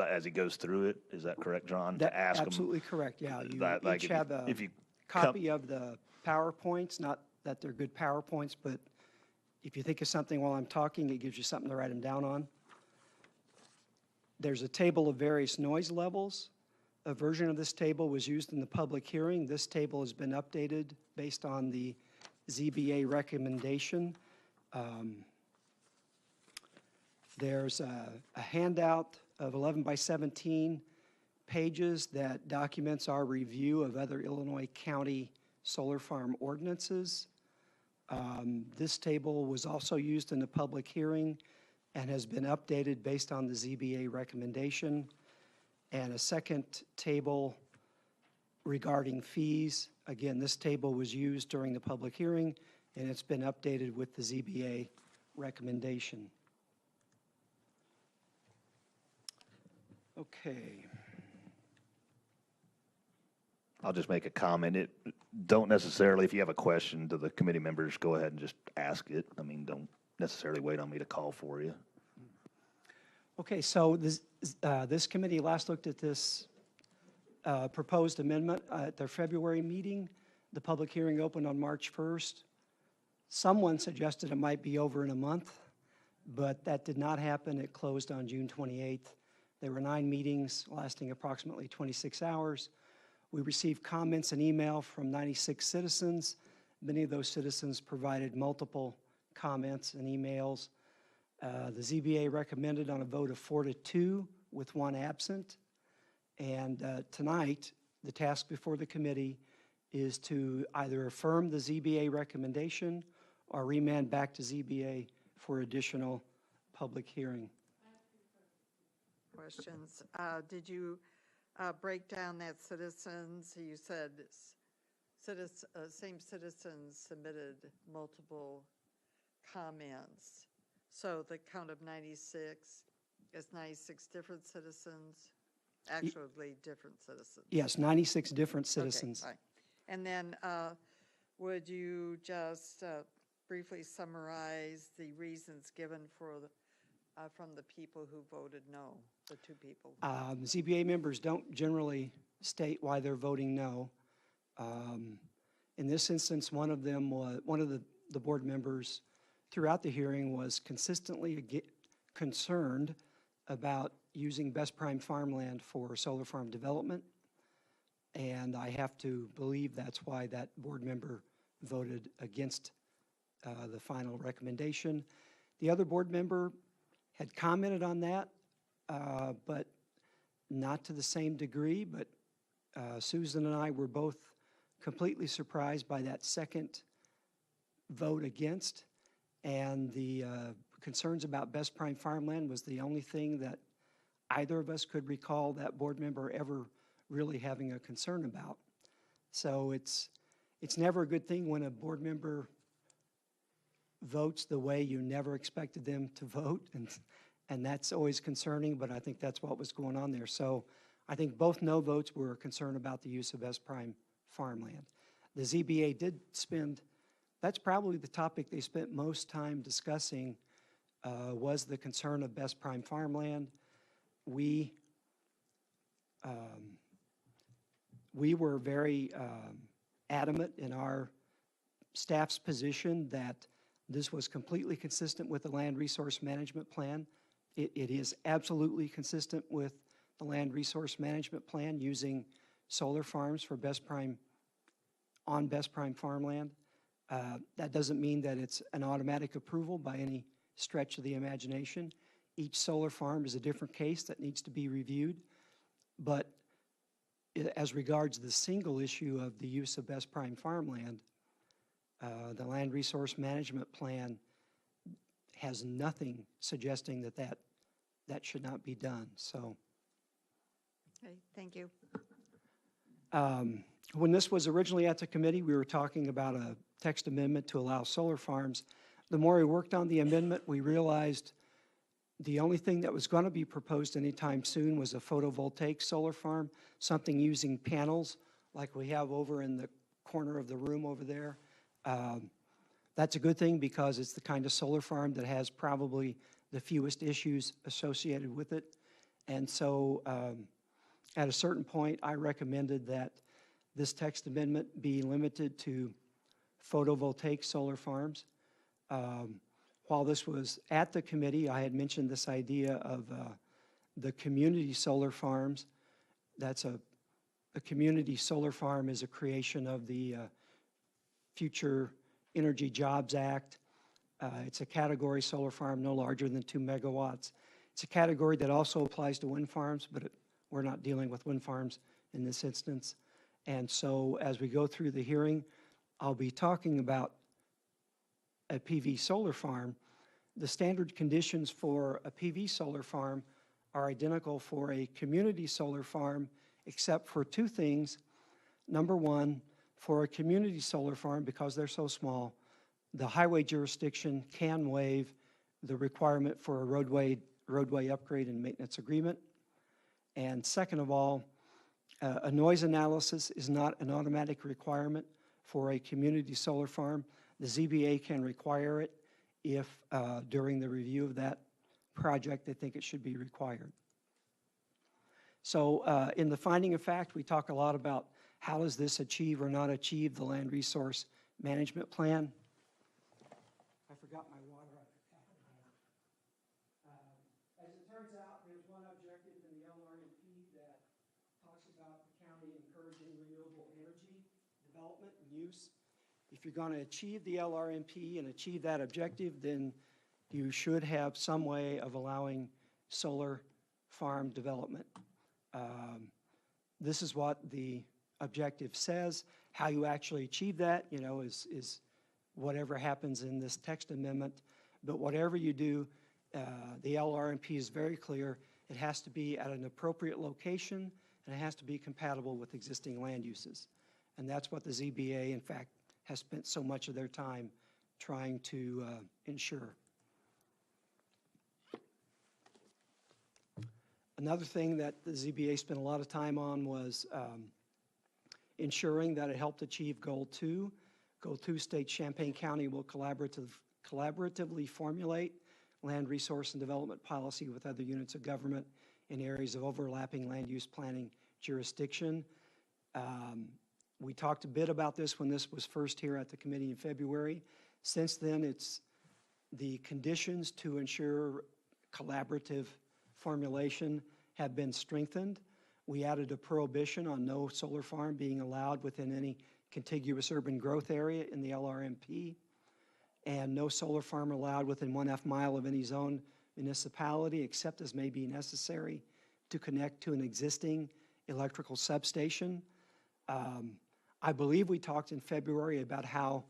Speaker 1: as he goes through it. Is that correct, John? To ask him.
Speaker 10: Absolutely correct, yeah. You
Speaker 1: That, like,
Speaker 10: each have a
Speaker 1: if you
Speaker 10: copy of the PowerPoints, not that they're good PowerPoints, but if you think of something while I'm talking, it gives you something to write them down on. There's a table of various noise levels. A version of this table was used in the public hearing. This table has been updated based on the ZBA recommendation. There's a handout of 11 by 17 pages that documents our review of other Illinois County solar farm ordinances. This table was also used in the public hearing and has been updated based on the ZBA recommendation. And a second table regarding fees. Again, this table was used during the public hearing, and it's been updated with the ZBA recommendation. Okay.
Speaker 1: I'll just make a comment. Don't necessarily, if you have a question to the committee members, go ahead and just ask it. I mean, don't necessarily wait on me to call for you.
Speaker 10: Okay, so this committee last looked at this proposed amendment at their February meeting. The public hearing opened on March 1st. Someone suggested it might be over in a month, but that did not happen. It closed on June 28th. There were 9 meetings lasting approximately 26 hours. We received comments and email from 96 citizens. Many of those citizens provided multiple comments and emails. The ZBA recommended on a vote of 4-2 with 1 absent. And tonight, the task before the committee is to either affirm the ZBA recommendation or remand back to ZBA for additional public hearing.
Speaker 3: Questions. Did you break down that citizens? You said same citizens submitted multiple comments. So the count of 96 is 96 different citizens, actually different citizens.
Speaker 10: Yes, 96 different citizens.
Speaker 3: Okay, fine. And then would you just briefly summarize the reasons given for from the people who voted no, the 2 people?
Speaker 10: ZBA members don't generally state why they're voting no. In this instance, one of the board members throughout the hearing was consistently concerned about using best prime farmland for solar farm development. And I have to believe that's why that board member voted against the final recommendation. The other board member had commented on that, but not to the same degree. But Susan and I were both completely surprised by that second vote against. And the concerns about best prime farmland was the only thing that either of us could recall that board member ever really having a concern about. So it's never a good thing when a board member votes the way you never expected them to vote, and that's always concerning, but I think that's what was going on there. So I think both no votes were concerned about the use of best prime farmland. The ZBA did spend, that's probably the topic they spent most time discussing, was the concern of best prime farmland. We were very adamant in our staff's position that this was completely consistent with the Land Resource Management Plan. It is absolutely consistent with the Land Resource Management Plan using solar farms for best prime farmland. That doesn't mean that it's an automatic approval by any stretch of the imagination. Each solar farm is a different case that needs to be reviewed. But as regards the single issue of the use of best prime farmland, the Land Resource Management Plan has nothing suggesting that should not be done. So,
Speaker 3: Okay, thank you.
Speaker 10: when this was originally at the committee, we were talking about a text amendment to allow solar farms. The more we worked on the amendment, we realized the only thing that was going to be proposed anytime soon was a photovoltaic solar farm, something using panels like we have over in the corner of the room over there. That's a good thing because it's the kind of solar farm that has probably the fewest issues associated with it. And so at a certain point, I recommended that this text amendment be limited to photovoltaic solar farms. While this was at the committee, I had mentioned this idea of the community solar farms. That's a community solar farm is a creation of the Future Energy Jobs Act. It's a category solar farm no larger than 2 megawatts. It's a category that also applies to wind farms, but we're not dealing with wind farms in this instance. And so as we go through the hearing, I'll be talking about a PV solar farm, the standard conditions for a PV solar farm are identical for a community solar farm, except for two things. Number one, for a community solar farm, because they're so small, the highway jurisdiction can waive the requirement for a roadway upgrade and maintenance agreement. And second of all, a noise analysis is not an automatic requirement for a community solar farm. The ZBA can require it if during the review of that project they think it should be required. So in the finding of fact, we talk a lot about how does this achieve or not achieve the land resource management plan. I forgot my water. As it turns out, there's one objective in the LRMP that talks about the county encouraging renewable energy development and use. If you're going to achieve the LRMP and achieve that objective, then you should have some way of allowing solar farm development. This is what the objective says. How you actually achieve that, you know, is whatever happens in this text amendment. But whatever you do, the LRMP is very clear. It has to be at an appropriate location, and it has to be compatible with existing land uses. And that's what the ZBA, in fact, has spent so much of their time trying to ensure. Another thing that the ZBA spent a lot of time on was ensuring that it helped achieve Goal 2. Goal 2 states Champaign County will collaboratively formulate land resource and development policy with other units of government in areas of overlapping land use planning jurisdiction. We talked a bit about this when this was first here at the committee in February. Since then, it's the conditions to ensure collaborative formulation have been strengthened. We added a prohibition on no solar farm being allowed within any contiguous urban growth area in the LRMP, and no solar farm allowed within 1/2 mile of any zone municipality except as may be necessary to connect to an existing electrical substation. I believe we talked in February about how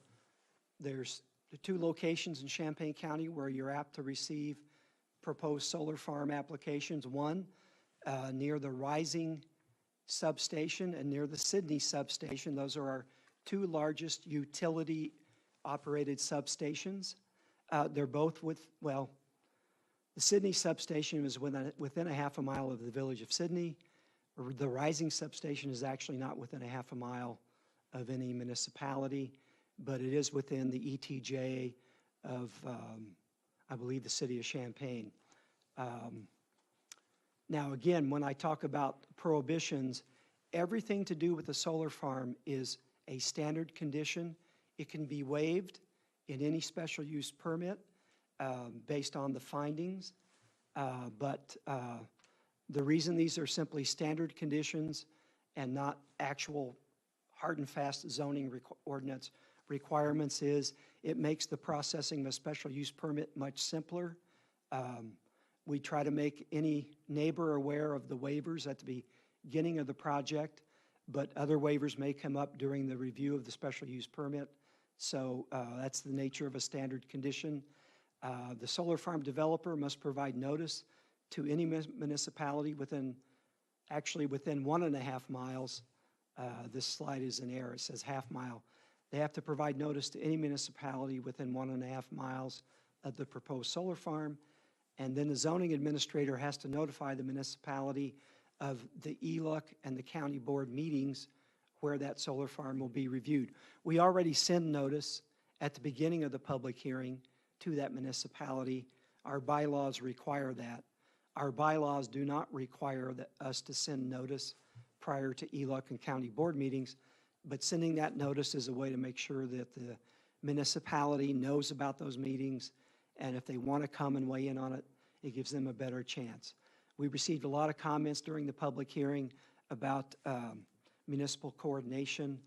Speaker 10: there's the 2 locations in Champaign County where you're apt to receive proposed solar farm applications. One near the Rising substation and near the Sydney substation. Those are our 2 largest utility-operated substations. They're both the Sydney substation is within 1/2 mile of the village of Sydney. The Rising substation is actually not within 1/2 mile of any municipality, but it is within the ETJ of, I believe, the city of Champaign. Now, again, when I talk about prohibitions, everything to do with the solar farm is a standard condition. It can be waived in any special use permit based on the findings, but the reason these are simply standard conditions and not actual hard and fast zoning ordinance requirements is it makes the processing of a special use permit much simpler. We try to make any neighbor aware of the waivers at the beginning of the project, but other waivers may come up during the review of the special use permit. So that's the nature of a standard condition. The solar farm developer must provide notice to any municipality within 1.5 miles. This slide is in error. It says 1/2 mile. They have to provide notice to any municipality within 1.5 miles of the proposed solar farm. And then the zoning administrator has to notify the municipality of the ELUC and the county board meetings where that solar farm will be reviewed. We already send notice at the beginning of the public hearing to that municipality. Our bylaws require that. Our bylaws do not require us to send notice prior to ELUC and county board meetings, but sending that notice is a way to make sure that the municipality knows about those meetings, and if they want to come and weigh in on it, it gives them a better chance. We received a lot of comments during the public hearing about municipal coordination.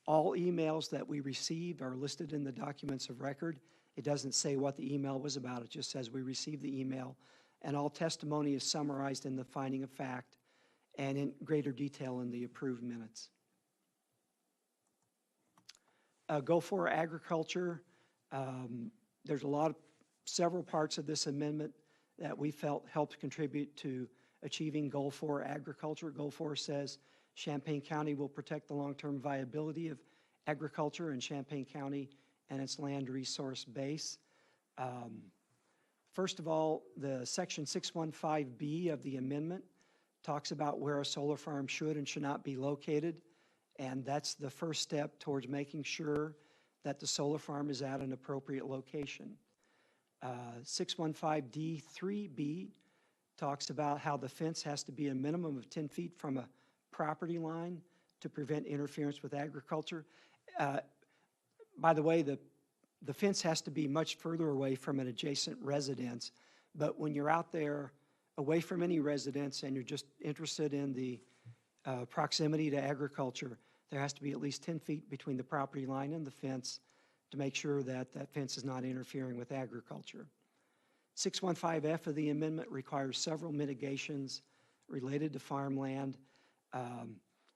Speaker 10: All emails that we received are listed in the documents of record. It doesn't say what the email was about. It just says we received the email. And all testimony is summarized in the finding of fact and in greater detail in the approved minutes. Go for agriculture. There's several parts of this amendment that we felt helped contribute to achieving Goal 4 agriculture. Goal 4 says Champaign County will protect the long-term viability of agriculture in Champaign County and its land resource base. First of all, the section 615B of the amendment talks about where a solar farm should and should not be located, and that's the first step towards making sure that the solar farm is at an appropriate location. 615D3B talks about how the fence has to be a minimum of 10 feet from a property line to prevent interference with agriculture. By the way, the fence has to be much further away from an adjacent residence, but when you're out there away from any residence and you're just interested in the proximity to agriculture, there has to be at least 10 feet between the property line and the fence to make sure that that fence is not interfering with agriculture. 615F of the amendment requires several mitigations related to farmland.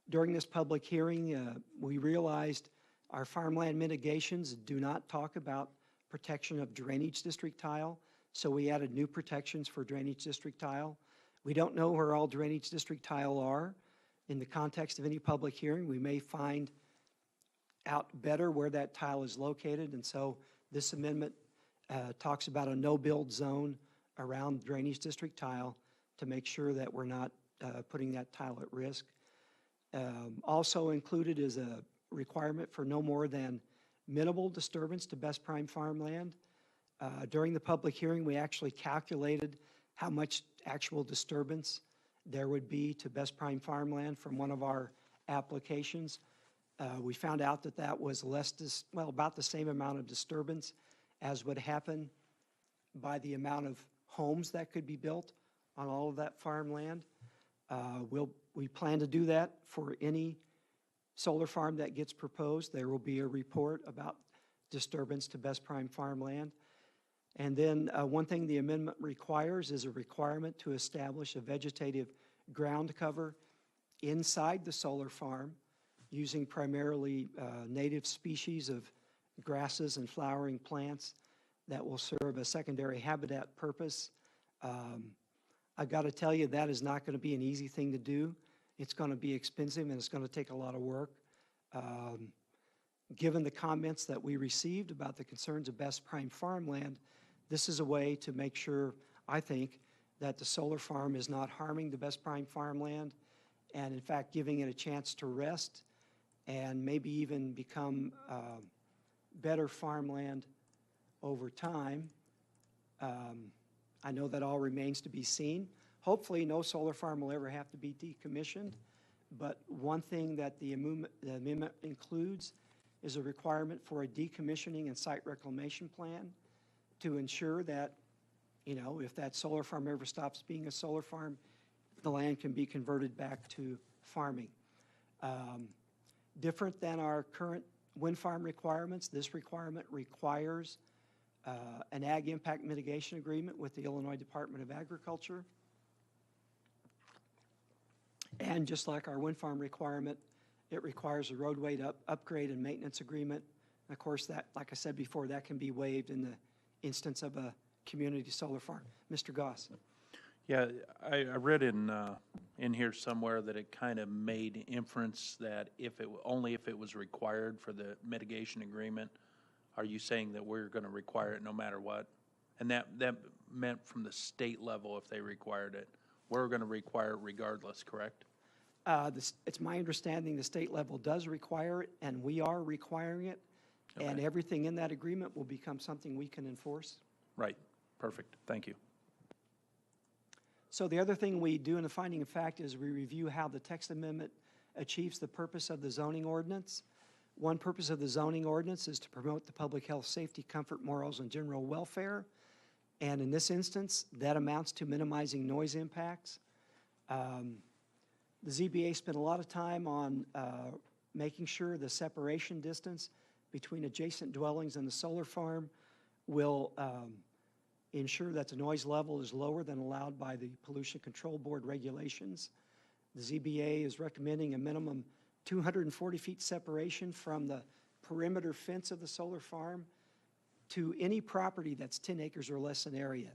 Speaker 10: During this public hearing, we realized our farmland mitigations do not talk about protection of drainage district tile, so we added new protections for drainage district tile. We don't know where all drainage district tile are. In the context of any public hearing, we may find out better where that tile is located, and so this amendment talks about a no-build zone around drainage district tile to make sure that we're not putting that tile at risk. Also included is a requirement for no more than minimal disturbance to best prime farmland. During the public hearing, we actually calculated how much actual disturbance there would be to best prime farmland from one of our applications. We found out that that was about the same amount of disturbance as would happen by the amount of homes that could be built on all of that farmland. We plan to do that for any solar farm that gets proposed. There will be a report about disturbance to best prime farmland. And then one thing the amendment requires is a requirement to establish a vegetative ground cover inside the solar farm using primarily native species of grasses and flowering plants that will serve a secondary habitat purpose. I've got to tell you, that is not going to be an easy thing to do. It's going to be expensive and it's going to take a lot of work. Given the comments that we received about the concerns of best prime farmland, this is a way to make sure, I think, that the solar farm is not harming the best prime farmland and in fact giving it a chance to rest and maybe even become better farmland over time. I know that all remains to be seen. Hopefully no solar farm will ever have to be decommissioned, but one thing that the amendment includes is a requirement for a decommissioning and site reclamation plan to ensure that, if that solar farm ever stops being a solar farm, the land can be converted back to farming. Different than our current wind farm requirements, this requirement requires an ag impact mitigation agreement with the Illinois Department of Agriculture. And just like our wind farm requirement, it requires a roadway upgrade and maintenance agreement. And of course, that, like I said before, that can be waived in the instance of a community solar farm. Mr. Goss.
Speaker 11: Yeah, I read in here somewhere that it kind of made inference that only if it was required for the mitigation agreement. Are you saying that we're going to require it no matter what? And that meant from the state level, if they required it, we're going to require it regardless, correct?
Speaker 10: It's my understanding the state level does require it, and we are requiring it,
Speaker 11: Okay.
Speaker 10: and everything in that agreement will become something we can enforce.
Speaker 11: Right, perfect, thank you.
Speaker 10: So the other thing we do in the finding of fact is we review how the text amendment achieves the purpose of the zoning ordinance. One purpose of the zoning ordinance is to promote the public health, safety, comfort, morals, and general welfare. And in this instance, that amounts to minimizing noise impacts. The ZBA spent a lot of time on making sure the separation distance between adjacent dwellings and the solar farm will ensure that the noise level is lower than allowed by the Pollution Control Board regulations. The ZBA is recommending a minimum 240 feet separation from the perimeter fence of the solar farm to any property that's 10 acres or less in area.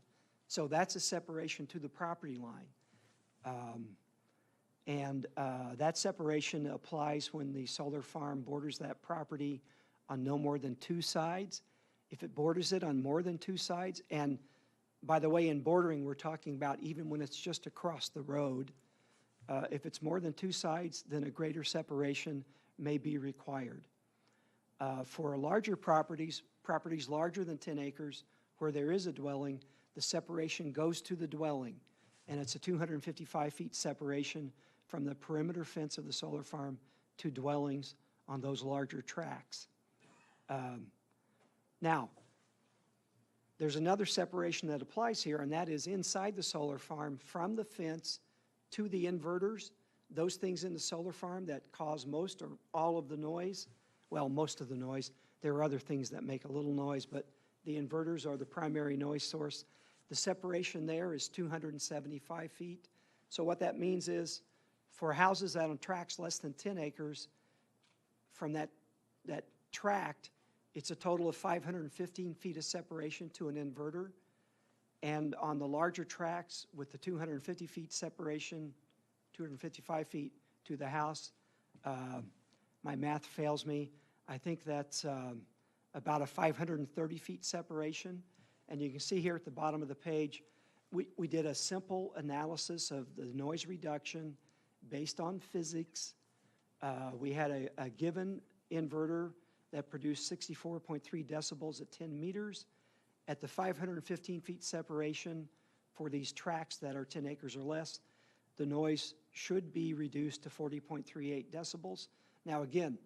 Speaker 10: So that's a separation to the property line. That separation applies when the solar farm borders that property on no more than 2 sides. If it borders it on more than 2 sides, and by the way, in bordering, we're talking about even when it's just across the road. If it's more than 2 sides, then a greater separation may be required. For larger properties, properties larger than 10 acres, where there is a dwelling, the separation goes to the dwelling, and it's a 255 feet separation from the perimeter fence of the solar farm to dwellings on those larger tracts. Now, there's another separation that applies here, and that is inside the solar farm from the fence to the inverters, those things in the solar farm that cause most or all of the noise. Well, most of the noise. There are other things that make a little noise, but the inverters are the primary noise source. The separation there is 275 feet. So what that means is for houses out on tracts less than 10 acres, from that tract, it's a total of 515 feet of separation to an inverter. And on the larger tracts with the 250 feet separation, 255 feet to the house, my math fails me. I think that's about a 530 feet separation. And you can see here at the bottom of the page, we did a simple analysis of the noise reduction based on physics. We had a given inverter that produced 64.3 decibels at 10 meters. At the 515 feet separation for these tracts that are 10 acres or less, the noise should be reduced to 40.38 decibels. Now again,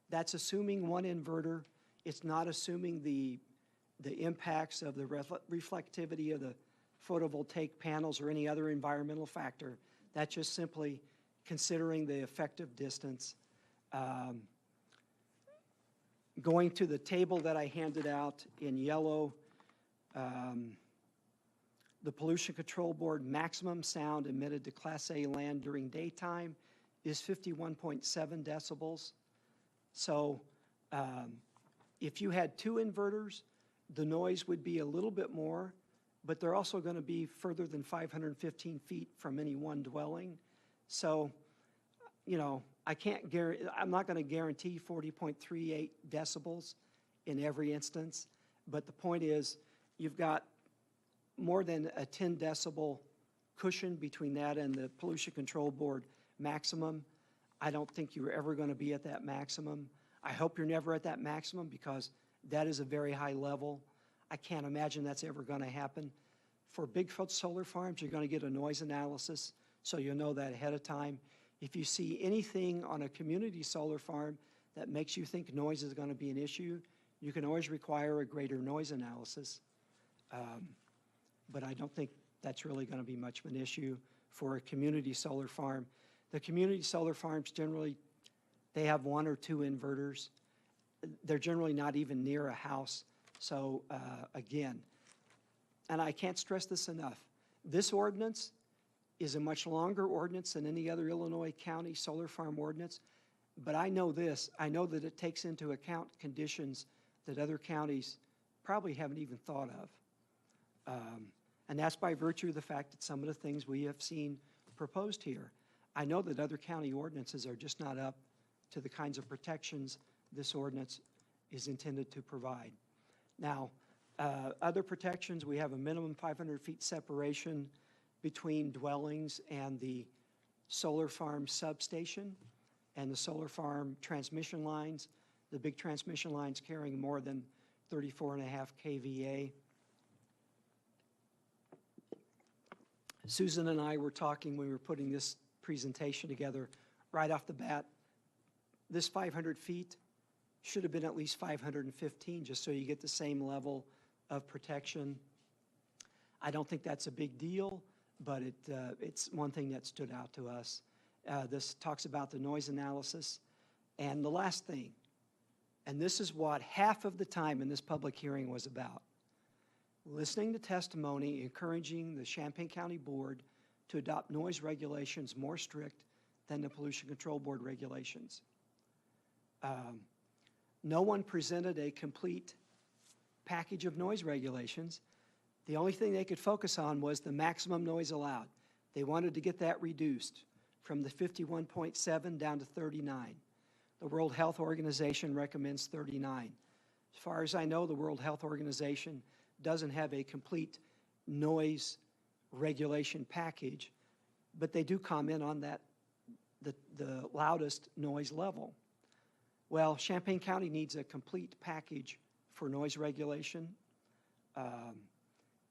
Speaker 10: that's assuming one inverter. It's not assuming the impacts of the reflectivity of the photovoltaic panels or any other environmental factor. That's just simply considering the effective distance. Going to the table that I handed out in yellow, the Pollution Control Board maximum sound emitted to Class A land during daytime is 51.7 decibels. So if you had 2 inverters, the noise would be a little bit more, but they're also going to be further than 515 feet from any one dwelling. So, you know, I'm not going to guarantee 40.38 decibels in every instance, but the point is you've got more than a 10 decibel cushion between that and the Pollution Control Board maximum. I don't think you're ever going to be at that maximum. I hope you're never at that maximum because that is a very high level. I can't imagine that's ever going to happen. For big solar farms, you're going to get a noise analysis, so you'll know that ahead of time. If you see anything on a community solar farm that makes you think noise is going to be an issue, you can always require a greater noise analysis. But I don't think that's really going to be much of an issue for a community solar farm. The community solar farms generally, they have 1 or 2 inverters. They're generally not even near a house. So again, and I can't stress this enough, this ordinance is a much longer ordinance than any other Illinois county solar farm ordinance. But I know this, I know that it takes into account conditions that other counties probably haven't even thought of. And that's by virtue of the fact that some of the things we have seen proposed here. I know that other county ordinances are just not up to the kinds of protections this ordinance is intended to provide. Now, other protections, we have a minimum 500 feet separation between dwellings and the solar farm substation and the solar farm transmission lines, the big transmission lines carrying more than 34.5 kVA. Susan and I were talking when we were putting this presentation together. Right off the bat, this 500 feet should have been at least 515, just so you get the same level of protection. I don't think that's a big deal, but it's one thing that stood out to us. This talks about the noise analysis. And the last thing, and this is what half of the time in this public hearing was about, listening to testimony encouraging the Champaign County Board to adopt noise regulations more strict than the Pollution Control Board regulations. No one presented a complete package of noise regulations. The only thing they could focus on was the maximum noise allowed. They wanted to get that reduced from the 51.7 down to 39. The World Health Organization recommends 39. As far as I know, the World Health Organization doesn't have a complete noise regulation package, but they do comment on that, the loudest noise level. Well, Champaign County needs a complete package for noise regulation.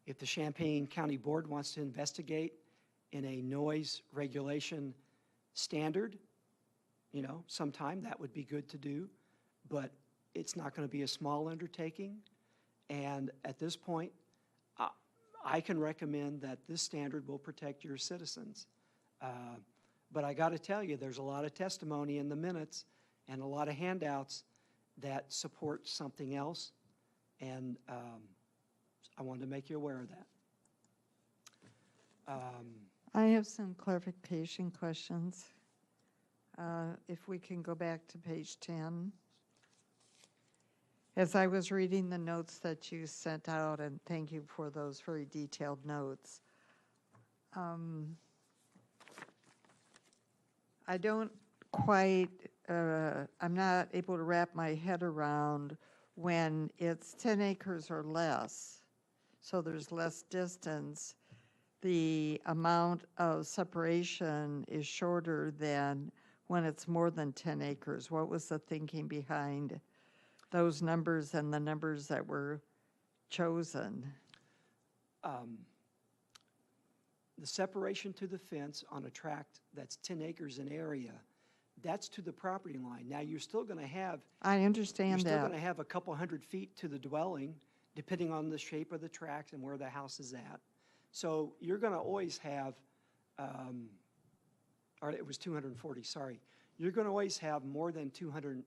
Speaker 10: If the Champaign County Board wants to investigate in a noise regulation standard, you know, sometime that would be good to do, but it's not going to be a small undertaking. And at this point, I can recommend that this standard will protect your citizens. But I got to tell you, there's a lot of testimony in the minutes and a lot of handouts that support something else. And I wanted to make you aware of that.
Speaker 3: I have some clarification questions. If we can go back to page 10. As I was reading the notes that you sent out, and thank you for those very detailed notes, I don't quite, I'm not able to wrap my head around when it's 10 acres or less, so there's less distance, the amount of separation is shorter than when it's more than 10 acres. What was the thinking behind those numbers and the numbers that were chosen?
Speaker 10: The separation to the fence on a tract that's 10 acres in area, that's to the property line. Now, you're still going to have...
Speaker 3: I understand
Speaker 10: You're still
Speaker 3: that.
Speaker 10: going to have a couple hundred feet to the dwelling, depending on the shape of the tract and where the house is at. So you're going to always have, or it was 240, sorry. You're going to always have more than 200,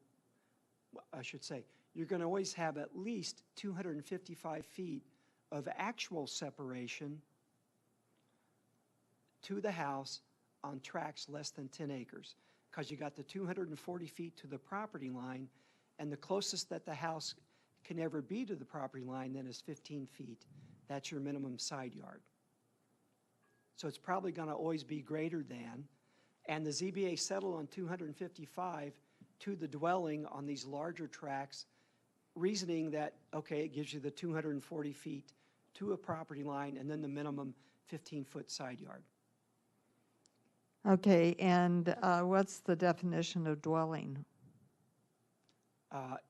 Speaker 10: I should say, you're going to always have at least 255 feet of actual separation to the house on tracts less than 10 acres, because you got the 240 feet to the property line, and the closest that the house can ever be to the property line then is 15 feet. That's your minimum side yard. So it's probably going to always be greater than, and the ZBA settled on 255 to the dwelling on these larger tracts, reasoning that, okay, it gives you the 240 feet to a property line and then the minimum 15-foot side yard.
Speaker 3: Okay, and what's the definition of dwelling?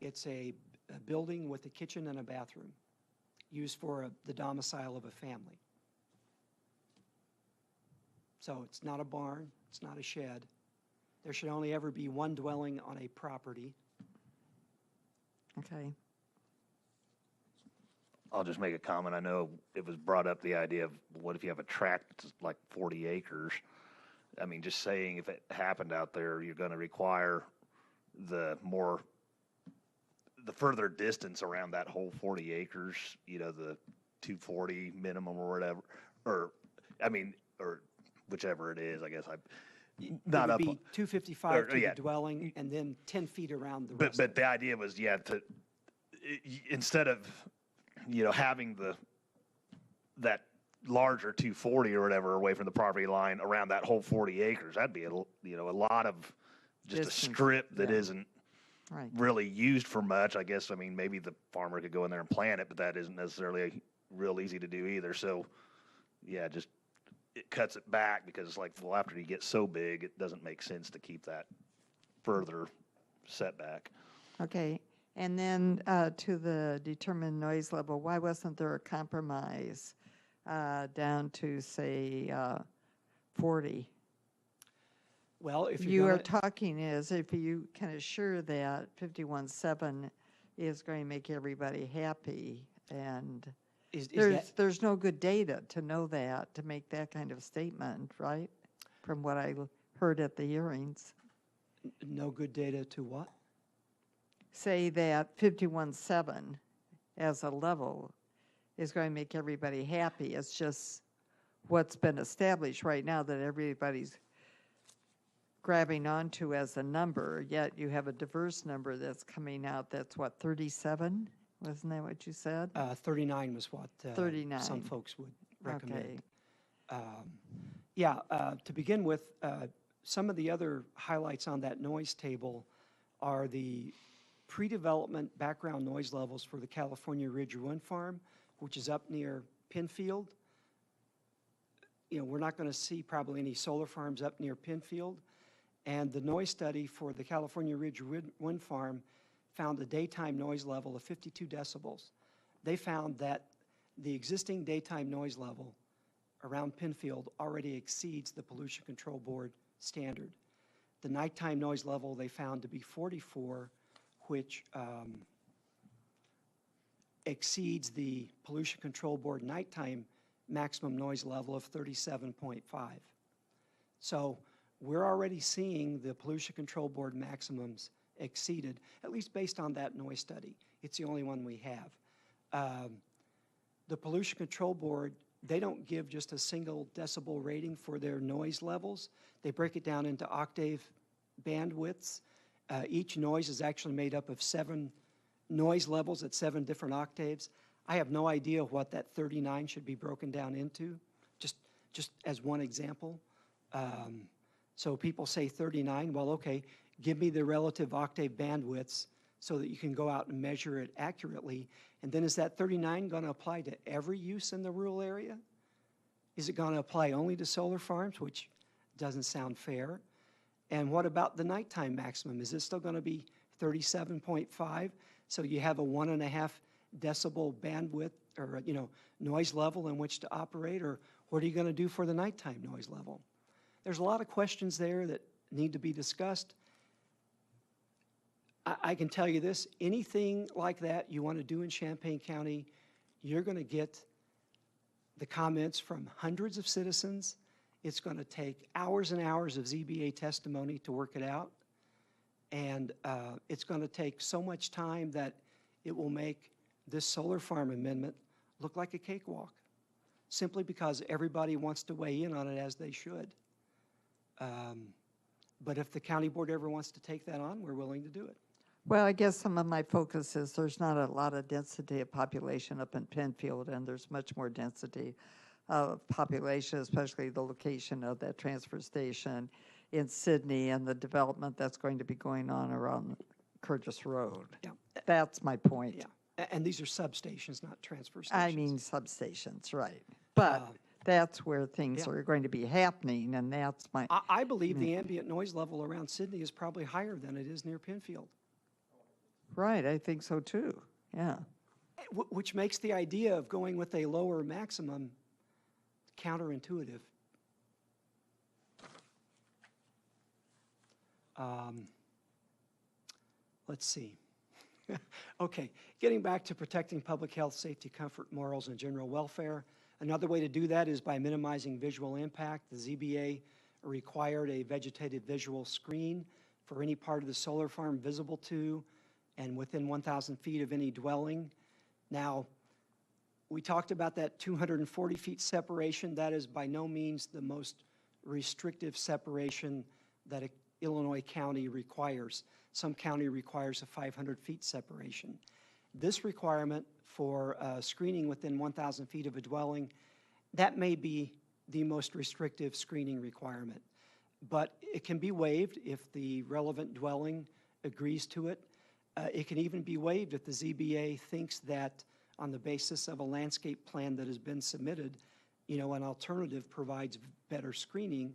Speaker 10: It's a building with a kitchen and a bathroom used for the domicile of a family. So it's not a barn, it's not a shed. There should only ever be one dwelling on a property.
Speaker 3: Okay.
Speaker 1: I'll just make a comment. I know it was brought up, the idea of what if you have a tract that's like 40 acres? I mean, just saying if it happened out there, you're going to require the further distance around that whole 40 acres, you know, the 240 minimum or whatever, or whichever it is, I guess. Not
Speaker 10: it would
Speaker 1: up.
Speaker 10: be 255 to
Speaker 1: yeah.
Speaker 10: the dwelling and then 10 feet around the rest.
Speaker 1: But the idea was, yeah, instead of, you know, having that larger 240 or whatever away from the property line around that whole 40 acres, that'd be a lot of just
Speaker 3: Distance.
Speaker 1: a strip that
Speaker 3: Yeah.
Speaker 1: isn't
Speaker 3: Right.
Speaker 1: really used for much. I guess, I mean, maybe the farmer could go in there and plant it, but that isn't necessarily real easy to do either. So, yeah, just it cuts it back because it's like, well, after you get so big, it doesn't make sense to keep that further setback.
Speaker 3: Okay, and then to the determined noise level, why wasn't there a compromise down to, say, 40?
Speaker 10: Well, if
Speaker 3: You
Speaker 10: you're
Speaker 3: are
Speaker 10: gonna,
Speaker 3: talking is if you can assure that 51.7 is going to make everybody happy, and
Speaker 10: is that,
Speaker 3: there's no good data to know that, to make that kind of statement, right? From what I heard at the hearings.
Speaker 10: no good data to what?
Speaker 3: Say that 51.7 as a level is going to make everybody happy. It's just what's been established right now that everybody's grabbing onto as a number, yet you have a diverse number that's coming out that's what, 37? Wasn't that what you said?
Speaker 10: 39 was what some
Speaker 3: 39.
Speaker 10: folks would recommend.
Speaker 3: Okay.
Speaker 10: Yeah, to begin with, some of the other highlights on that noise table are the pre-development background noise levels for the California Ridge Wind Farm, which is up near Penfield. You know, we're not going to see probably any solar farms up near Penfield. And the noise study for the California Ridge Wind Farm found a daytime noise level of 52 decibels. They found that the existing daytime noise level around Penfield already exceeds the Pollution Control Board standard. The nighttime noise level they found to be 44, which exceeds the Pollution Control Board nighttime maximum noise level of 37.5. So we're already seeing the Pollution Control Board maximums exceeded, at least based on that noise study. It's the only one we have. The Pollution Control Board, they don't give just a single decibel rating for their noise levels. They break it down into octave bandwidths. Each noise is actually made up of 7 noise levels at 7 different octaves. I have no idea what that 39 should be broken down into, just as one example. So people say 39, well, okay, give me the relative octave bandwidths so that you can go out and measure it accurately. And then is that 39 going to apply to every use in the rural area? Is it going to apply only to solar farms, which doesn't sound fair? And what about the nighttime maximum? Is it still going to be 37.5? So you have a 1.5 decibel bandwidth or, noise level in which to operate, or what are you going to do for the nighttime noise level? There's a lot of questions there that need to be discussed. I can tell you this, anything like that you want to do in Champaign County, you're going to get the comments from hundreds of citizens. It's going to take hours and hours of ZBA testimony to work it out. And it's going to take so much time that it will make this solar farm amendment look like a cakewalk, simply because everybody wants to weigh in on it, as they should. But if the county board ever wants to take that on, we're willing to do it.
Speaker 3: Well, I guess some of my focus is there's not a lot of density of population up in Penfield, and there's much more density of population, especially the location of that transfer station in Sydney and the development that's going to be going on around Curtis Road.
Speaker 10: Yeah.
Speaker 3: That's my point.
Speaker 10: Yeah, and these are substations, not transfer stations.
Speaker 3: I mean substations, right. But that's where things are going to be happening, and that's my...
Speaker 10: I believe the ambient noise level around Sydney is probably higher than it is near Penfield.
Speaker 3: Right, I think so too, yeah.
Speaker 10: Which makes the idea of going with a lower maximum counterintuitive. Let's see. Okay, getting back to protecting public health, safety, comfort, morals, and general welfare. Another way to do that is by minimizing visual impact. The ZBA required a vegetative visual screen for any part of the solar farm visible to and within 1,000 feet of any dwelling. Now, we talked about that 240 feet separation. That is by no means the most restrictive separation that an Illinois county requires. Some county requires a 500 feet separation. This requirement for screening within 1,000 feet of a dwelling, that may be the most restrictive screening requirement. But it can be waived if the relevant dwelling agrees to it. It can even be waived if the ZBA thinks that on the basis of a landscape plan that has been submitted, an alternative provides better screening.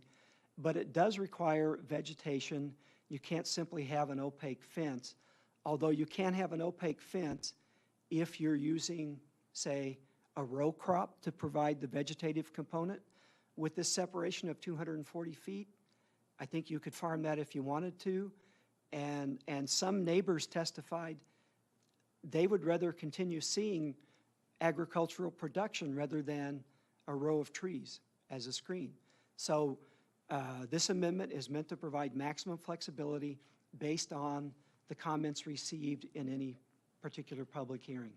Speaker 10: But it does require vegetation. You can't simply have an opaque fence, although you can have an opaque fence if you're using, say, a row crop to provide the vegetative component. With this separation of 240 feet, I think you could farm that if you wanted to. And some neighbors testified they would rather continue seeing agricultural production rather than a row of trees as a screen. So this amendment is meant to provide maximum flexibility based on the comments received in any particular public hearing.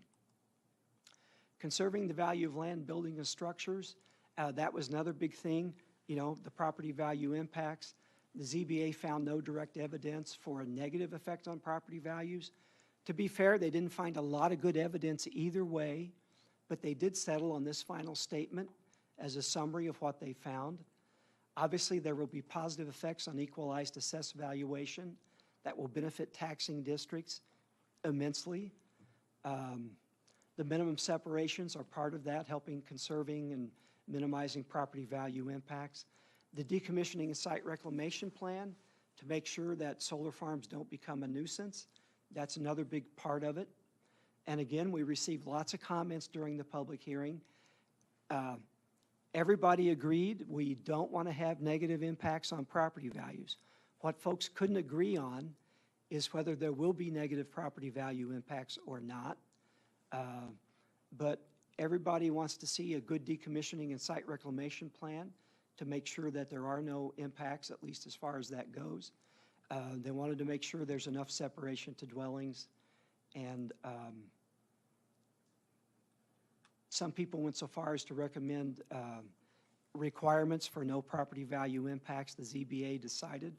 Speaker 10: Conserving the value of land, buildings, and structures, that was another big thing, the property value impacts. The ZBA found no direct evidence for a negative effect on property values. To be fair, they didn't find a lot of good evidence either way, but they did settle on this final statement as a summary of what they found. Obviously, there will be positive effects on equalized assessed valuation that will benefit taxing districts immensely. The minimum separations are part of that, helping conserving and minimizing property value impacts. The decommissioning and site reclamation plan to make sure that solar farms don't become a nuisance. That's another big part of it. And again, we received lots of comments during the public hearing. Everybody agreed we don't want to have negative impacts on property values. What folks couldn't agree on is whether there will be negative property value impacts or not. But everybody wants to see a good decommissioning and site reclamation plan to make sure that there are no impacts, at least as far as that goes. They wanted to make sure there's enough separation to dwellings. And some people went so far as to recommend requirements for no property value impacts. The ZBA decided,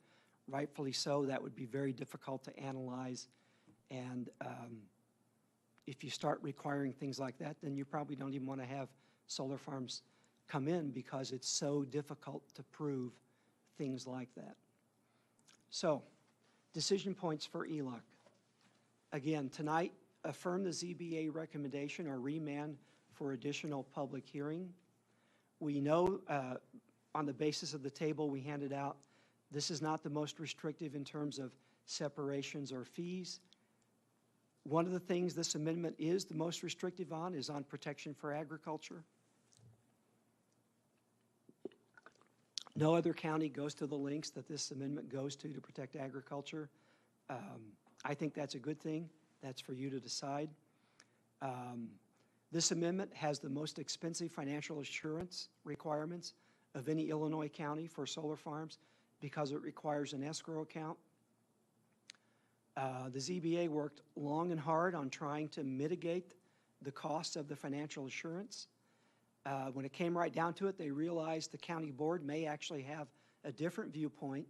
Speaker 10: rightfully so, that would be very difficult to analyze. And if you start requiring things like that, then you probably don't even want to have solar farms come in because it's so difficult to prove things like that. So, decision points for ELUC. Again, tonight, affirm the ZBA recommendation or remand for additional public hearing. We know on the basis of the table we handed out, this is not the most restrictive in terms of separations or fees. One of the things this amendment is the most restrictive on is on protection for agriculture. No other county goes to the lengths that this amendment goes to protect agriculture. I think that's a good thing. That's for you to decide. This amendment has the most expensive financial assurance requirements of any Illinois county for solar farms because it requires an escrow account. The ZBA worked long and hard on trying to mitigate the costs of the financial assurance. When it came right down to it, they realized the county board may actually have a different viewpoint.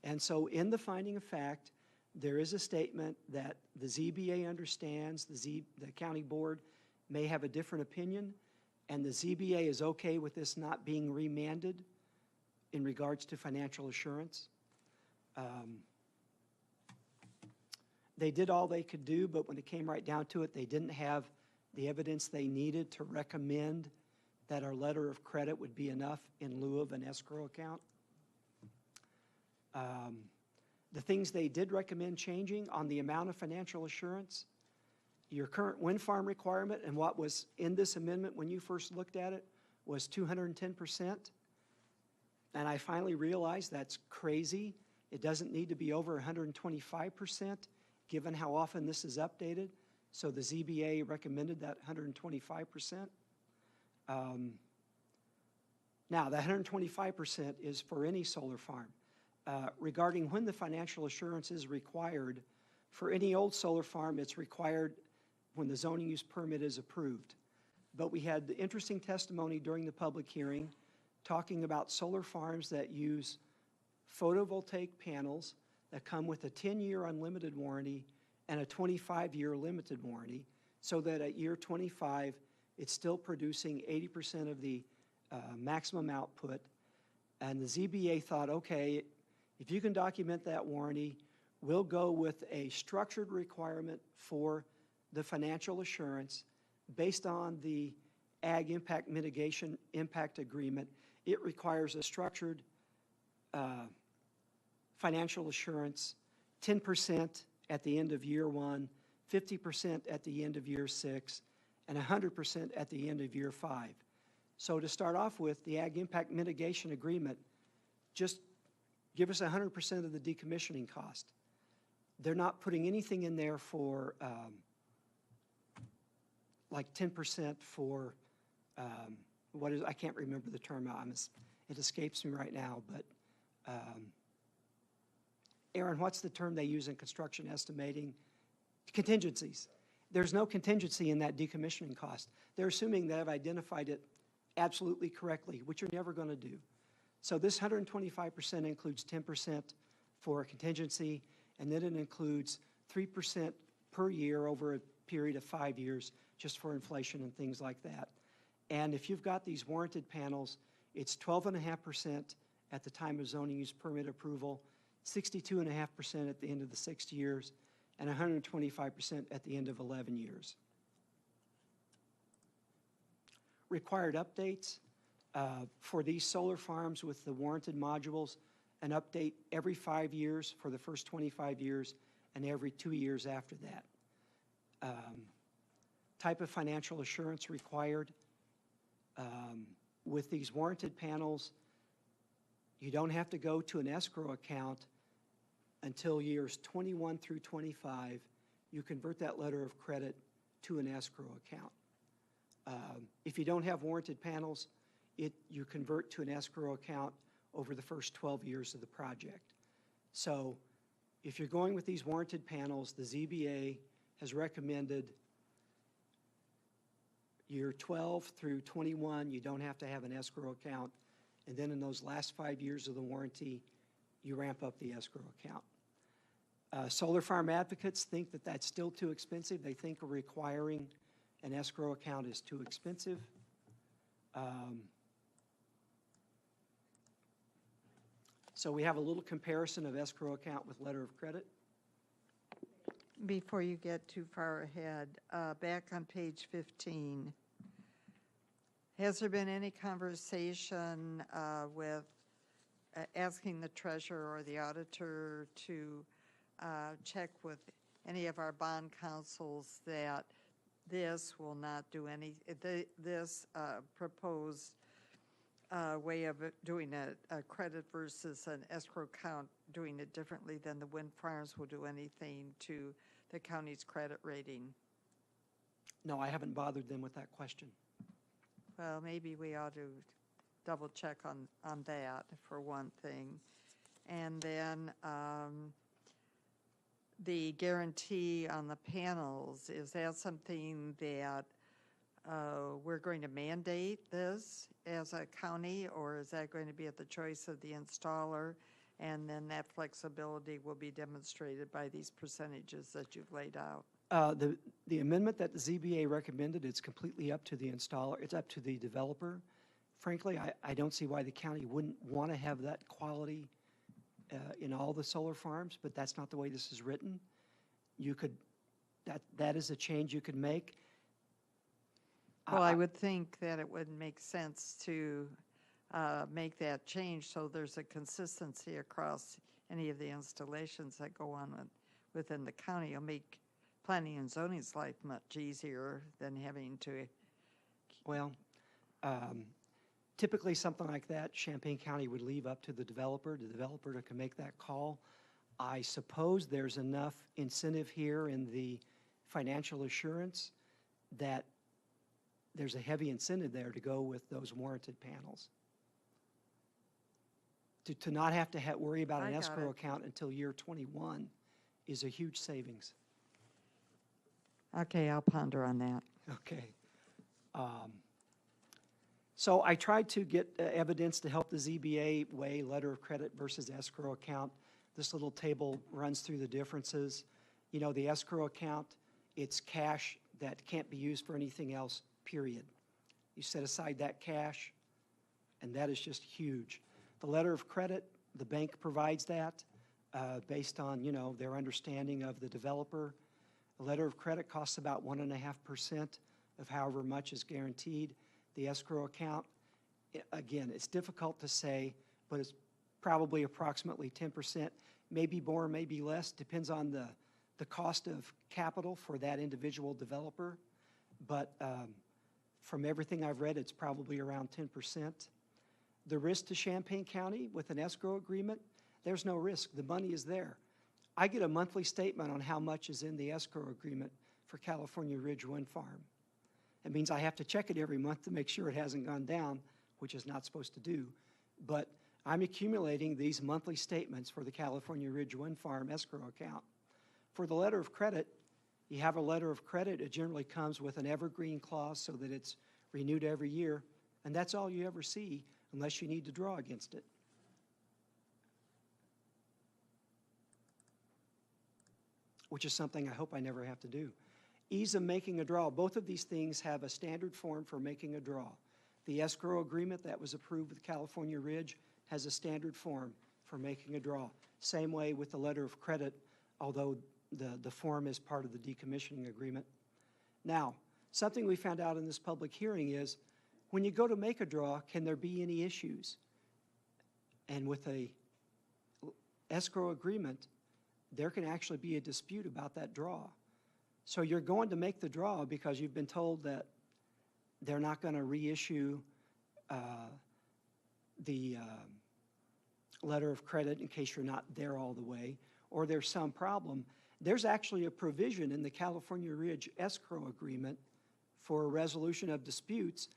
Speaker 10: And so in the finding of fact, there is a statement that the ZBA understands, the county board may have a different opinion, and the ZBA is okay with this not being remanded in regards to financial assurance. They did all they could do, but when it came right down to it, they didn't have the evidence they needed to recommend that our letter of credit would be enough in lieu of an escrow account. The things they did recommend changing on the amount of financial assurance, your current wind farm requirement and what was in this amendment when you first looked at it was 210%. And I finally realized that's crazy. It doesn't need to be over 125%, given how often this is updated. So the ZBA recommended that 125%. Now, the 125% is for any solar farm. Regarding when the financial assurance is required, for any old solar farm, it's required when the zoning use permit is approved. But we had the interesting testimony during the public hearing talking about solar farms that use photovoltaic panels that come with a 10-year unlimited warranty and a 25-year limited warranty, so that at year 25, it's still producing 80% of the maximum output. And the ZBA thought, okay, if you can document that warranty, we'll go with a structured requirement for the financial assurance based on the Ag Impact Mitigation Impact Agreement. It requires a structured financial assurance, 10% at the end of year 1, 50% at the end of year 6, and 100% at the end of year 5. So to start off with, the Ag Impact Mitigation Agreement, just give us 100% of the decommissioning cost. They're not putting anything in there for like 10% for what is, I can't remember the term, it escapes me right now, but Aaron, what's the term they use in construction estimating? Contingencies. There's no contingency in that decommissioning cost. They're assuming that I've identified it absolutely correctly, which you're never going to do. So this 125% includes 10% for a contingency, and then it includes 3% per year over a period of 5 years, just for inflation and things like that. And if you've got these warranted panels, it's 12.5% at the time of zoning use permit approval, 62.5% at the end of the 6 years, and 125% at the end of 11 years. Required updates for these solar farms with the warranted modules, an update every 5 years for the first 25 years and every 2 years after that. Type of financial assurance required. With these warranted panels, you don't have to go to an escrow account until years 21 through 25. You convert that letter of credit to an escrow account. If you don't have warranted panels, you convert to an escrow account over the first 12 years of the project. So if you're going with these warranted panels, the ZBA has recommended year 12 through 21, you don't have to have an escrow account. And then in those last 5 years of the warranty, you ramp up the escrow account. Solar farm advocates think that that's still too expensive. They think requiring an escrow account is too expensive. So we have a little comparison of escrow account with letter of credit.
Speaker 3: Before you get too far ahead, back on page 15, has there been any conversation with asking the treasurer or the auditor to check with any of our bond councils that this will not do any, this proposed way of doing a credit versus an escrow account, doing it differently than the wind farms will do anything to the county's credit rating?
Speaker 10: No, I haven't bothered them with that question.
Speaker 3: Well, maybe we ought to double check on that for one thing. And then the guarantee on the panels, is that something that we're going to mandate this as a county, or is that going to be at the choice of the installer? And then that flexibility will be demonstrated by these percentages that you've laid out.
Speaker 10: The amendment that the ZBA recommended, it's completely up to the installer. It's up to the developer. Frankly, I don't see why the county wouldn't want to have that quality in all the solar farms, but that's not the way this is written. You could, that is a change you could make.
Speaker 3: Well, I would think that it would make sense to make that change so there's a consistency across any of the installations that go on within the county. It'll make planning and zoning's life much easier than having to.
Speaker 10: Well, typically something like that, Champaign County would leave up to the developer to can make that call. I suppose there's enough incentive here in the financial assurance that there's a heavy incentive there to go with those warranted panels. To not have to worry about an escrow account until year 21 is a huge savings.
Speaker 3: Okay, I'll ponder on that.
Speaker 10: Okay. So I tried to get evidence to help the ZBA weigh letter of credit versus escrow account. This little table runs through the differences. You know, the escrow account, it's cash that can't be used for anything else, period. You set aside that cash, and that is just huge. The letter of credit, the bank provides that based on, you know, their understanding of the developer. A letter of credit costs about 1.5% of however much is guaranteed. The escrow account, again, it's difficult to say, but it's probably approximately 10%, maybe more, maybe less, depends on the cost of capital for that individual developer. But from everything I've read, it's probably around 10%. The risk to Champaign County with an escrow agreement, there's no risk. The money is there. I get a monthly statement on how much is in the escrow agreement for California Ridge Wind Farm. It means I have to check it every month to make sure it hasn't gone down, which is not supposed to do. But I'm accumulating these monthly statements for the California Ridge Wind Farm escrow account. For the letter of credit, you have a letter of credit. It generally comes with an evergreen clause so that it's renewed every year, and that's all you ever see unless you need to draw against it. which is something I hope I never have to do. Ease of making a draw. Both of these things have a standard form for making a draw. The escrow agreement that was approved with California Ridge has a standard form for making a draw. Same way with the letter of credit, although the form is part of the decommissioning agreement. Now, something we found out in this public hearing is when you go to make a draw, can there be any issues? And with a escrow agreement, there can actually be a dispute about that draw. So you're going to make the draw because you've been told that they're not going to reissue the letter of credit in case you're not there all the way, or there's some problem. There's actually a provision in the California Ridge escrow agreement for a resolution of disputes,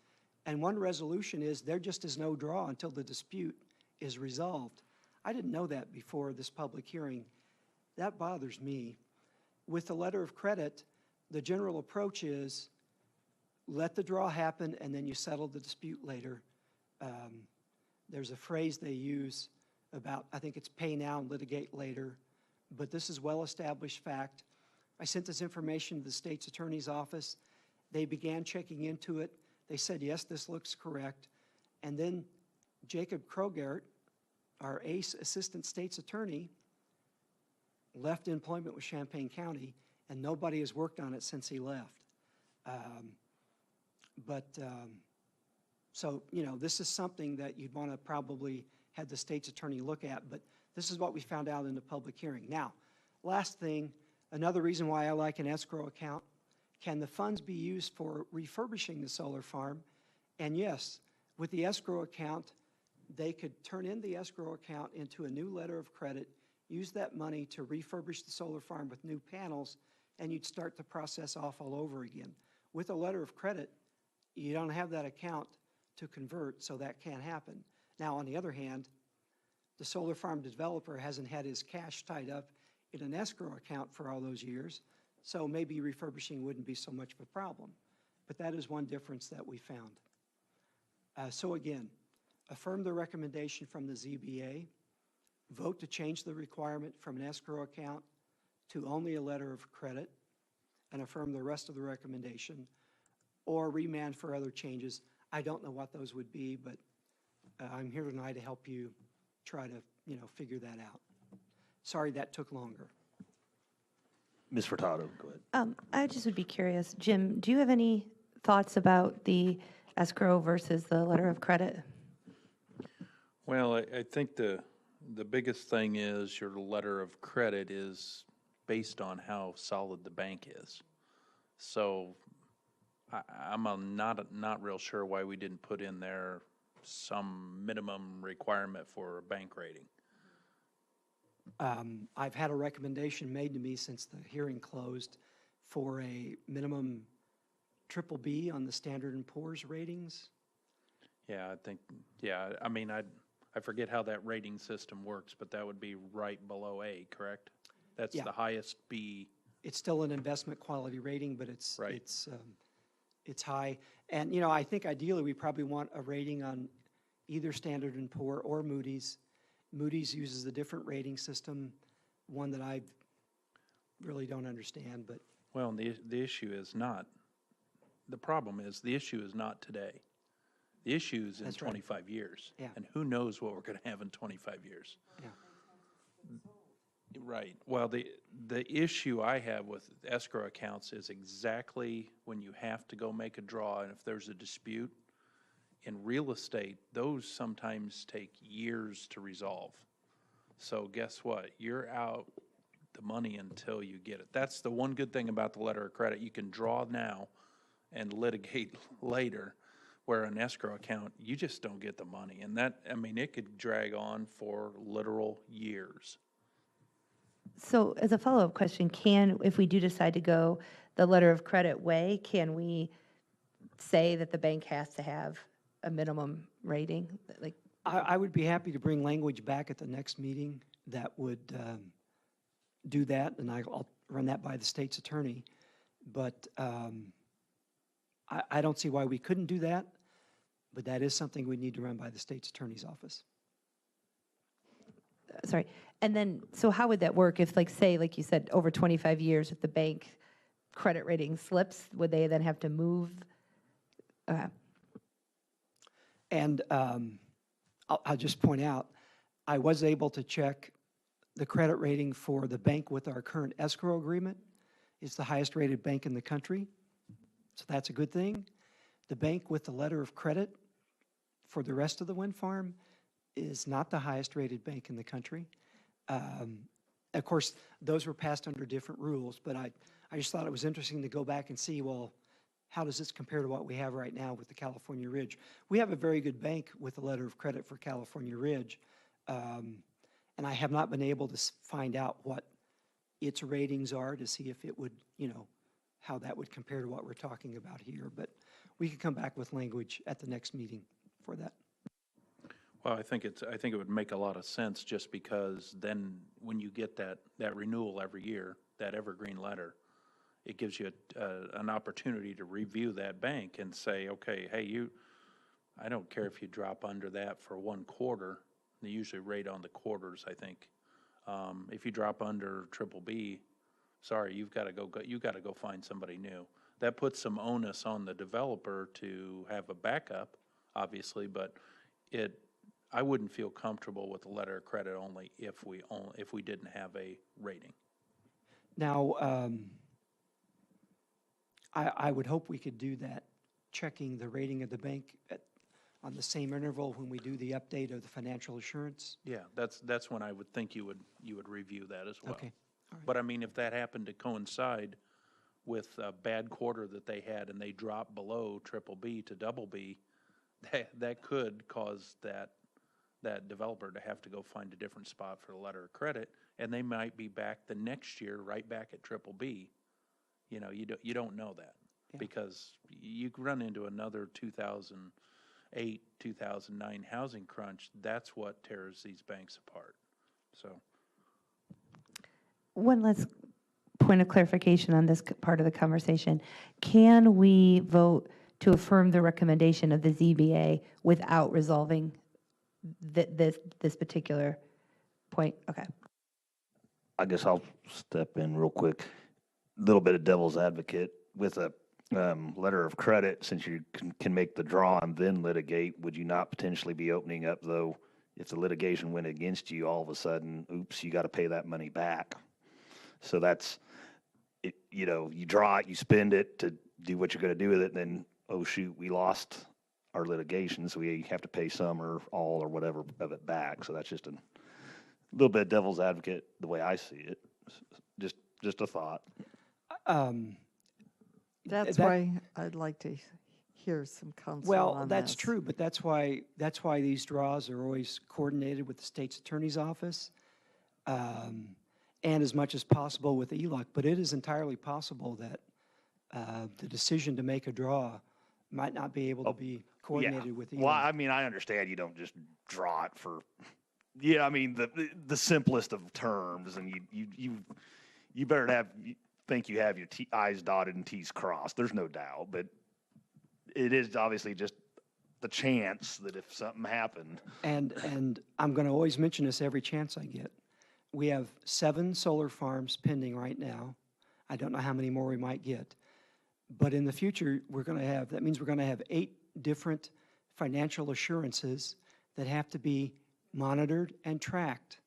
Speaker 10: and one resolution is there just is no draw until the dispute is resolved. I didn't know that before this public hearing. That bothers me. With the letter of credit, the general approach is let the draw happen and then you settle the dispute later. There's a phrase they use about, I think it's pay now and litigate later, but this is well-established fact. I sent this information to the state's attorney's office. They began checking into it. They said, yes, this looks correct. And then Jacob Krogert, our ace assistant state's attorney, left employment with Champaign County, and nobody has worked on it since he left. So, you know, this is something that you'd want to probably have the state's attorney look at, but this is what we found out in the public hearing. Now, last thing, another reason why I like an escrow account, can the funds be used for refurbishing the solar farm? And yes, with the escrow account, they could turn in the escrow account into a new letter of credit, use that money to refurbish the solar farm with new panels, and you'd start the process off all over again. With a letter of credit, you don't have that account to convert, so that can't happen. Now, on the other hand, the solar farm developer hasn't had his cash tied up in an escrow account for all those years, so maybe refurbishing wouldn't be so much of a problem. But that is one difference that we found. So again, affirm the recommendation from the ZBA, vote to change the requirement from an escrow account to only a letter of credit, and affirm the rest of the recommendation, or remand for other changes. I don't know what those would be, but I'm here tonight to help you try to, you know, figure that out. Sorry that took longer.
Speaker 1: Ms. Furtado, go ahead.
Speaker 2: I just would be curious, Jim, do you have any thoughts about the escrow versus the letter of credit?
Speaker 11: Well, I think the biggest thing is your letter of credit is based on how solid the bank is. So I'm not real sure why we didn't put in there some minimum requirement for a bank rating.
Speaker 10: I've had a recommendation made to me since the hearing closed for a minimum BBB on the Standard & Poor's ratings.
Speaker 11: Yeah, I think, yeah, I mean, I forget how that rating system works, but that would be right below A, correct? That's
Speaker 10: Yeah.
Speaker 11: the highest B.
Speaker 10: It's still an investment quality rating, but it's
Speaker 11: Right.
Speaker 10: it's high. And, you know, I think ideally we probably want a rating on either Standard & Poor or Moody's. Moody's uses a different rating system, one that I really don't understand, but.
Speaker 11: Well, the issue is not, the problem is, the issue is not today. The issue is in
Speaker 10: That's right.
Speaker 11: 25 years.
Speaker 10: Yeah.
Speaker 11: And who knows what we're going to have in 25 years.
Speaker 10: Yeah.
Speaker 11: Right. Well, the issue I have with escrow accounts is exactly when you have to go make a draw, and if there's a dispute. In real estate, those sometimes take years to resolve. So guess what? You're out the money until you get it. That's the one good thing about the letter of credit. You can draw now and litigate later, where an escrow account, you just don't get the money. And that, I mean, it could drag on for literal years.
Speaker 2: So as a follow-up question, if we do decide to go the letter of credit way, can we say that the bank has to have a minimum rating? Like,
Speaker 10: I would be happy to bring language back at the next meeting that would do that, and I'll run that by the state's attorney. But I don't see why we couldn't do that, but that is something we need to run by the state's attorney's office.
Speaker 2: sorry. And then, so how would that work if, like, say, like you said, over 25 years, if the bank credit rating slips, would they then have to move?
Speaker 10: And I'll just point out, I was able to check the credit rating for the bank with our current escrow agreement. It's the highest rated bank in the country, so that's a good thing. The bank with the letter of credit for the rest of the wind farm is not the highest rated bank in the country. Of course, those were passed under different rules, but I just thought it was interesting to go back and see, well, how does this compare to what we have right now with the California Ridge? We have a very good bank with a letter of credit for California Ridge, and I have not been able to find out what its ratings are to see if it would, how that would compare to what we're talking about here. But we could come back with language at the next meeting for that.
Speaker 11: Well, I think it would make a lot of sense, just because then when you get that renewal every year, that evergreen letter, it gives you an opportunity to review that bank and say, okay, hey, I don't care if you drop under that for 1 quarter. They usually rate on the quarters, I think. If you drop under BBB, sorry, you got to go find somebody new. That puts some onus on the developer to have a backup, obviously, but I wouldn't feel comfortable with a letter of credit only if we didn't have a rating.
Speaker 10: Now, I would hope we could do that, checking the rating of the bank on the same interval when we do the update of the financial assurance.
Speaker 11: Yeah, that's when I would think you would review that as well.
Speaker 10: Okay. All right.
Speaker 11: But I mean, if that happened to coincide with a bad quarter that they had and they dropped below BBB to BB, that could cause that developer to have to go find a different spot for the letter of credit, and they might be back the next year right back at BBB. You don't know that, yeah, because you run into another 2008, 2009 housing crunch. That's what tears these banks apart. So,
Speaker 2: One last point of clarification on this part of the conversation. Can we vote to affirm the recommendation of the ZBA without resolving this particular point? Okay.
Speaker 1: I guess I'll step in real quick. Little bit of devil's advocate with a letter of credit. Since you can make the draw and then litigate, would you not potentially be opening up, though, if the litigation went against you, all of a sudden, oops, you got to pay that money back? So that's it. You draw it, you spend it to do what you're going to do with it, and then, oh shoot, we lost our litigation, so we have to pay some or all or whatever of it back. So that's just a little bit of devil's advocate the way I see it. Just a thought.
Speaker 3: That's why I'd like to hear some counsel on
Speaker 10: Well, that's
Speaker 3: this.
Speaker 10: true, but that's why these draws are always coordinated with the state's attorney's office, and as much as possible with ELOC. But it is entirely possible that the decision to make a draw might not be able to be coordinated with ELOC.
Speaker 1: Well, I mean, I understand you don't just draw it for, I mean, the simplest of terms, and you better think you have your I's dotted and T's crossed. There's no doubt, but it is obviously just the chance that if something happened.
Speaker 10: And I'm going to always mention this every chance I get. We have 7 solar farms pending right now. I don't know how many more we might get. But in the future, that means we're going to have 8 different financial assurances that have to be monitored and tracked.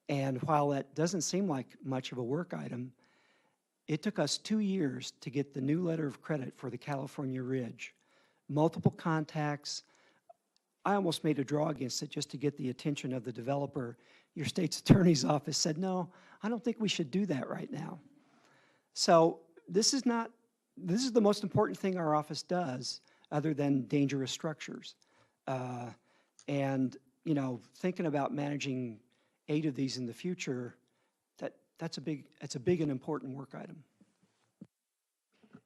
Speaker 10: And while that doesn't seem like much of a work item, it took us 2 years to get the new letter of credit for the California Ridge. Multiple contacts. I almost made a draw against it just to get the attention of the developer. Your state's attorney's office said, no, I don't think we should do that right now. So this is the most important thing our office does, other than dangerous structures. And, thinking about managing 8 of these in the future, that's a big and important work item.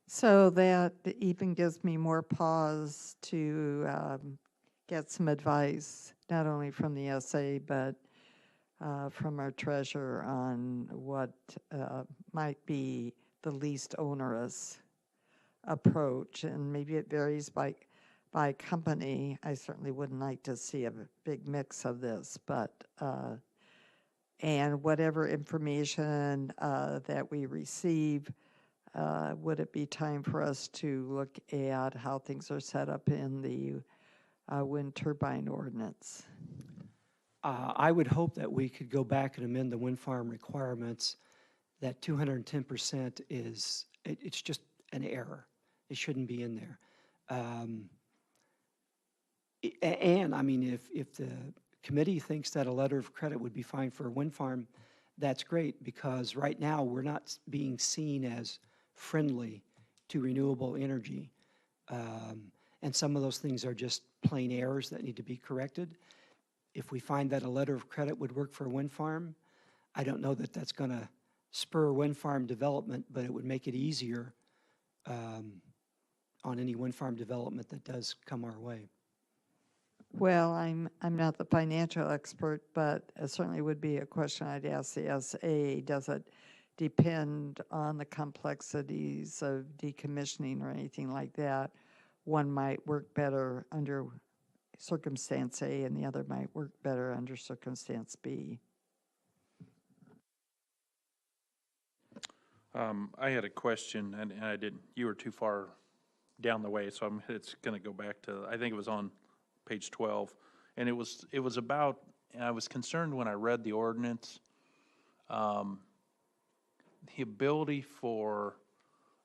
Speaker 3: So that even gives me more pause to get some advice, not only from the SA, but from our treasurer on what might be the least onerous approach. And maybe it varies by company. I certainly wouldn't like to see a big mix of this, but And whatever information that we receive, would it be time for us to look at how things are set up in the wind turbine ordinance?
Speaker 10: I would hope that we could go back and amend the wind farm requirements. That 210% is, it's just an error. It shouldn't be in there. And I mean, if the committee thinks that a letter of credit would be fine for a wind farm, that's great, because right now we're not being seen as friendly to renewable energy. And some of those things are just plain errors that need to be corrected. If we find that a letter of credit would work for a wind farm, I don't know that that's going to spur wind farm development, but it would make it easier on any wind farm development that does come our way.
Speaker 3: Well, I'm not the financial expert, but it certainly would be a question I'd ask the SA. Does it depend on the complexities of decommissioning or anything like that? One might work better under circumstance A and the other might work better under circumstance B.
Speaker 11: I had a question, and I didn't, you were too far down the way, so it's going to go back to, I think it was on page 12, and it was about, and I was concerned when I read the ordinance, the ability for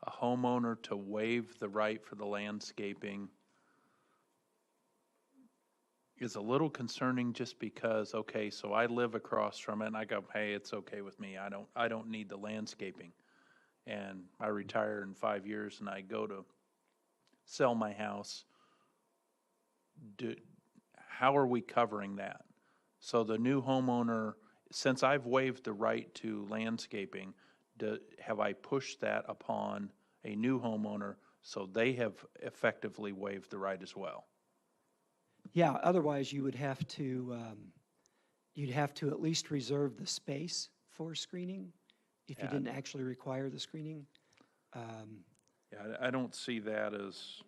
Speaker 11: a homeowner to waive the right for the landscaping is a little concerning, just because, okay, so I live across from it and I go, hey, it's okay with me. I don't need the landscaping. And I retire in 5 years and I go to sell my house. How are we covering that? So the new homeowner, since I've waived the right to landscaping, have I pushed that upon a new homeowner so they have effectively waived the right as well?
Speaker 10: Yeah, otherwise you would have to, you'd have to at least reserve the space for screening if you didn't actually require the screening.
Speaker 11: Yeah, I don't see that as,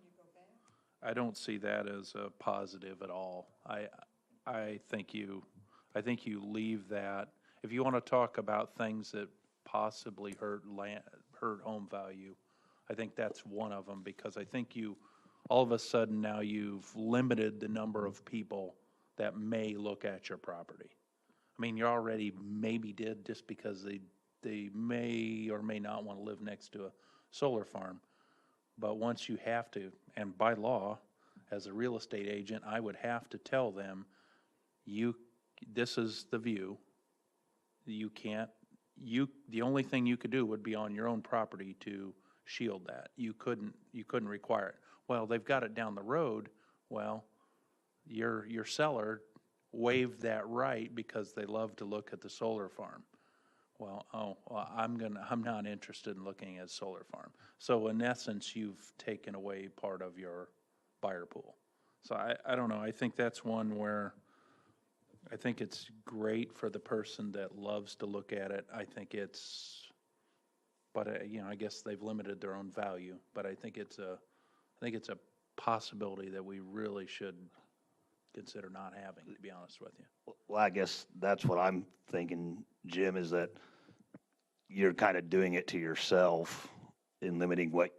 Speaker 11: I don't see that as a positive at all. I think you leave that. If you want to talk about things that possibly hurt home value, I think that's one of them, because I think all of a sudden now you've limited the number of people that may look at your property. I mean, you already maybe did, just because they may or may not want to live next to a solar farm. But once you have to, and by law, as a real estate agent, I would have to tell them, this is the view. You can't, the only thing you could do would be on your own property to shield that. You couldn't require it. Well, they've got it down the road. Well, your seller waived that right because they love to look at the solar farm. Well, I'm not interested in looking at a solar farm. So in essence, you've taken away part of your buyer pool. So I don't know. I think that's one where I think it's great for the person that loves to look at it. I think it's, but I guess they've limited their own value. But I think it's a possibility that we really should consider not having, to be honest with you.
Speaker 1: Well, I guess that's what I'm thinking, Jim, is that you're kind of doing it to yourself in limiting what,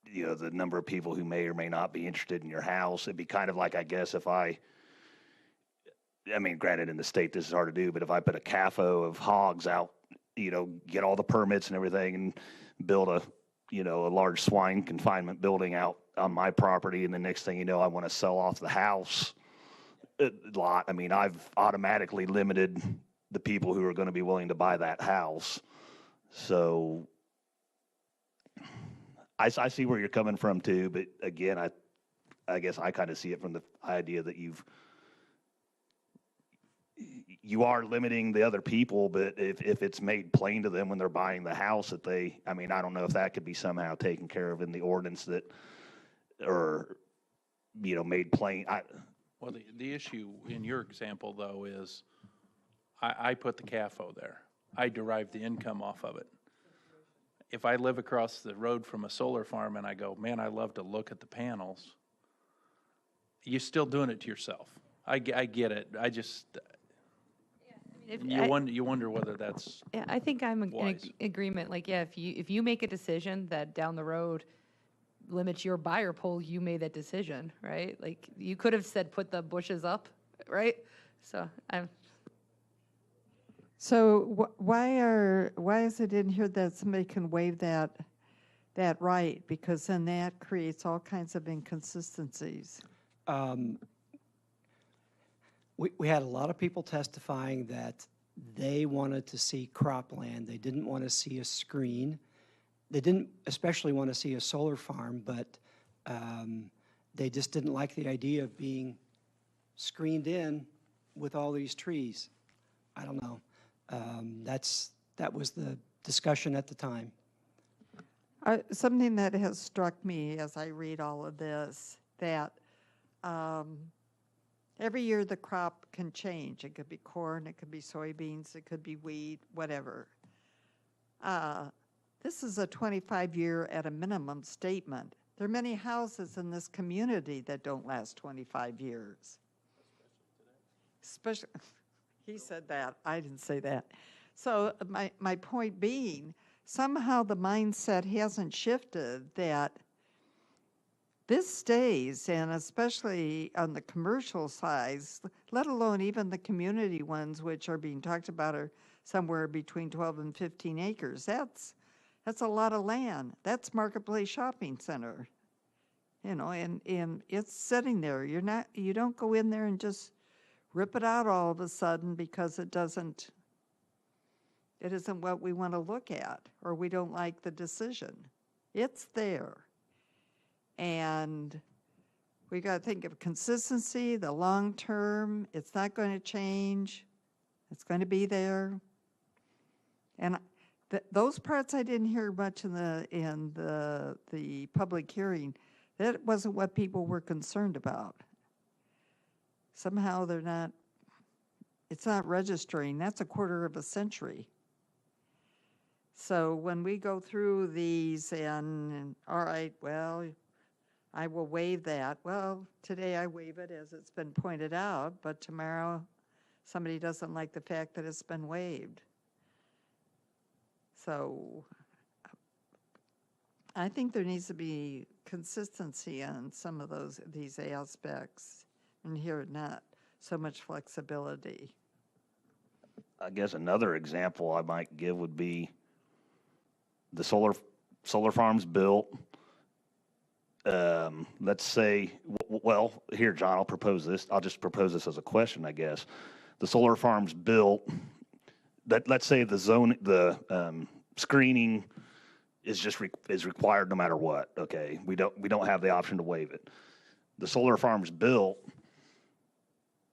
Speaker 1: the number of people who may or may not be interested in your house. It'd be kind of like, I guess, if I mean, granted, in the state this is hard to do, but if I put a CAFO of hogs out, get all the permits and everything and build a large swine confinement building out on my property, and the next thing you know, I want to sell off the house lot. I mean, I've automatically limited the people who are going to be willing to buy that house. So I see where you're coming from too, but again, I guess I kind of see it from the idea that you are limiting the other people, but if it's made plain to them when they're buying the house that I don't know if that could be somehow taken care of in the ordinance or made plain.
Speaker 11: Well, the issue in your example, though, is I put the CAFO there. I derive the income off of it. If I live across the road from a solar farm and I go, man, I love to look at the panels, you're still doing it to yourself. I get it. You wonder whether that's,
Speaker 2: Yeah, I think I'm in
Speaker 11: Wise.
Speaker 2: agreement, like, yeah, if you make a decision that down the road limits your buyer pool, you made that decision, right? Like, you could have said, put the bushes up, right? So
Speaker 3: So why is it in here that somebody can waive that right? Because then that creates all kinds of inconsistencies.
Speaker 10: We had a lot of people testifying that they wanted to see cropland. They didn't want to see a screen. They didn't especially want to see a solar farm, but they just didn't like the idea of being screened in with all these trees. I don't know. That was the discussion at the time.
Speaker 3: Something that has struck me as I read all of this, that every year the crop can change. It could be corn, it could be soybeans, it could be wheat, whatever. This is a 25-year at a minimum statement. There are many houses in this community that don't last 25 years. Especially, he said that, I didn't say that. So my point being, somehow the mindset hasn't shifted that this stays, and especially on the commercial size, let alone even the community ones, which are being talked about, are somewhere between 12 and 15 acres. That's a lot of land. That's Marketplace Shopping Center, you know, and it's sitting there. You don't go in there and just rip it out all of a sudden because it isn't what we want to look at, or we don't like the decision. It's there. And we got to think of consistency, the long term. It's not going to change. It's going to be there. And those parts I didn't hear much in the public hearing. That wasn't what people were concerned about. Somehow it's not registering. That's a quarter of a century. So when we go through these and all right, well, I will waive that. Well, today I waive it as it's been pointed out, but tomorrow somebody doesn't like the fact that it's been waived. So I think there needs to be consistency on some of these aspects, and here not so much flexibility.
Speaker 1: I guess another example I might give would be the solar farms built. Let's say, well, here, John, I'll propose this. I'll just propose this as a question, I guess. The solar farms built. Let's say the screening is required no matter what. Okay, we don't have the option to waive it. The solar farm's built.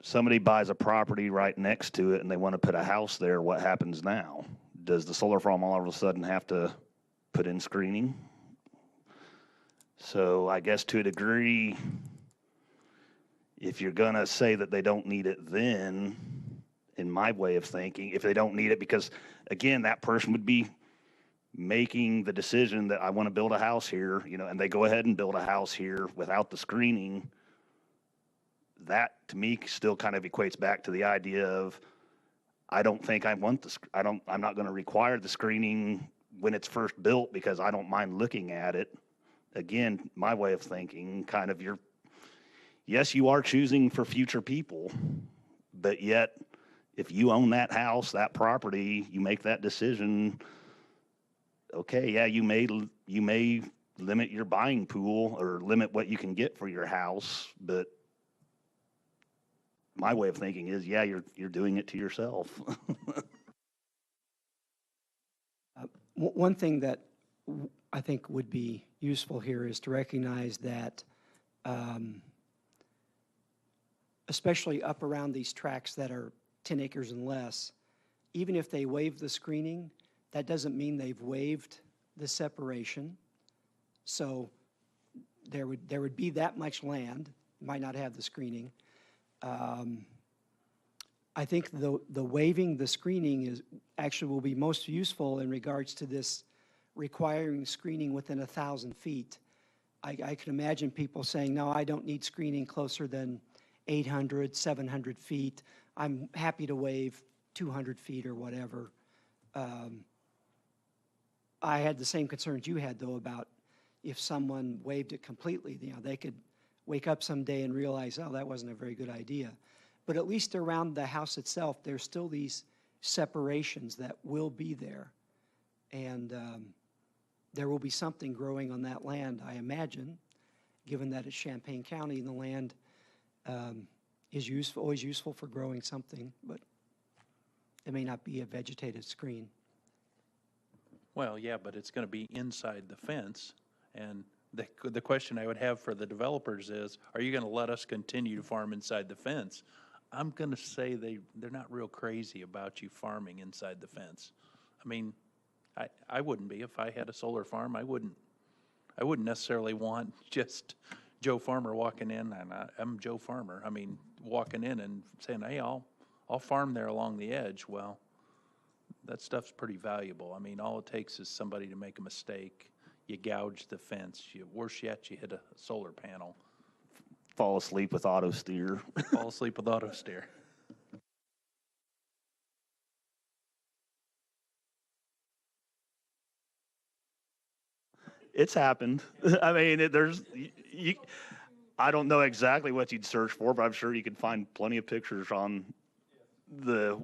Speaker 1: Somebody buys a property right next to it and they want to put a house there. What happens now? Does the solar farm all of a sudden have to put in screening? So I guess to a degree, if you're going to say that they don't need it, then in my way of thinking, if they don't need it, because again, that person would be making the decision that I want to build a house here, you know, and they go ahead and build a house here without the screening. That to me still kind of equates back to the idea of I don't think I want I'm not going to require the screening when it's first built because I don't mind looking at it. Again, my way of thinking, kind of yes, you are choosing for future people, but yet if you own that house, that property, you make that decision, okay, yeah, you may limit your buying pool or limit what you can get for your house, but my way of thinking is, yeah, you're doing it to yourself.
Speaker 10: One thing that I think would be useful here is to recognize that, especially up around these tracts that are 10 acres and less, even if they waive the screening, that doesn't mean they've waived the separation. So there would be that much land, might not have the screening. I think the waiving the screening will be most useful in regards to this requiring screening within 1,000 feet. I can imagine people saying, no, I don't need screening closer than 800, 700 feet. I'm happy to waive 200 feet or whatever. I had the same concerns you had, though, about if someone waived it completely, they could wake up someday and realize, oh, that wasn't a very good idea. But at least around the house itself, there's still these separations that will be there. And there will be something growing on that land, I imagine, given that it's Champaign County and the land is always useful for growing something, but it may not be a vegetative screen.
Speaker 11: Well, yeah, but it's going to be inside the fence. And the question I would have for the developers is, are you going to let us continue to farm inside the fence? I'm going to say they're not real crazy about you farming inside the fence. I mean, I wouldn't be. If I had a solar farm, I wouldn't necessarily want just Joe Farmer walking in, and I'm Joe Farmer. I mean, walking in and saying, hey, I'll farm there along the edge. Well, that stuff's pretty valuable. I mean, all it takes is somebody to make a mistake. You gouge the fence. Worse yet, you hit a solar panel.
Speaker 1: Fall asleep with auto steer.
Speaker 11: Fall asleep with auto steer.
Speaker 1: It's happened. I mean, I don't know exactly what you'd search for, but I'm sure you could find plenty of pictures on the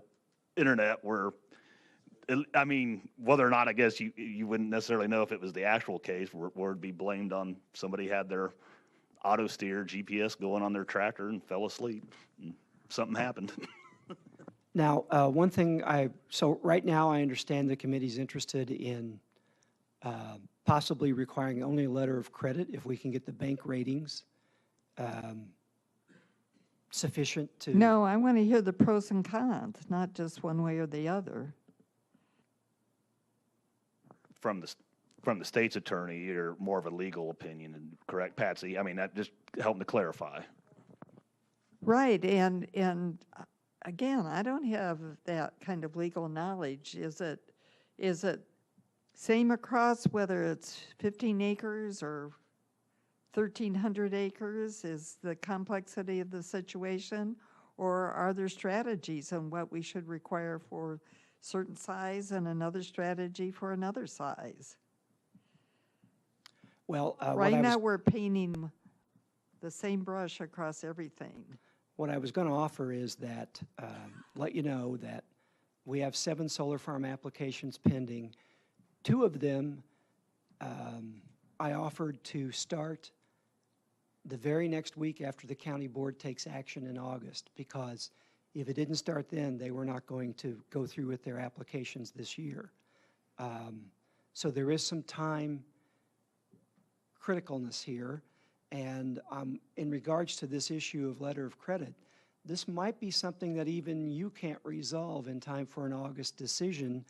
Speaker 1: internet where, I mean, whether or not, I guess you wouldn't necessarily know if it was the actual case where it'd be blamed on somebody had their auto steer GPS going on their tractor and fell asleep. And something happened.
Speaker 10: Now, one thing so right now I understand the committee's interested in possibly requiring only a letter of credit if we can get the bank ratings sufficient to.
Speaker 3: No, I want to hear the pros and cons, not just one way or the other.
Speaker 1: From the state's attorney, or more of a legal opinion, correct, Patsy? I mean, that just helped to clarify.
Speaker 3: Right, and again, I don't have that kind of legal knowledge. Is it same across whether it's 15 acres or 1,300 acres? Is the complexity of the situation, or are there strategies on what we should require for certain size and another strategy for another size?
Speaker 10: Well,
Speaker 3: right now we're painting the same brush across everything.
Speaker 10: What I was going to offer is that, let you know that we have 7 solar farm applications pending. 2 of them I offered to start the very next week after the county board takes action in August, because if it didn't start then, they were not going to go through with their applications this year. So there is some time criticalness here. And in regards to this issue of letter of credit, this might be something that even you can't resolve in time for an August decision,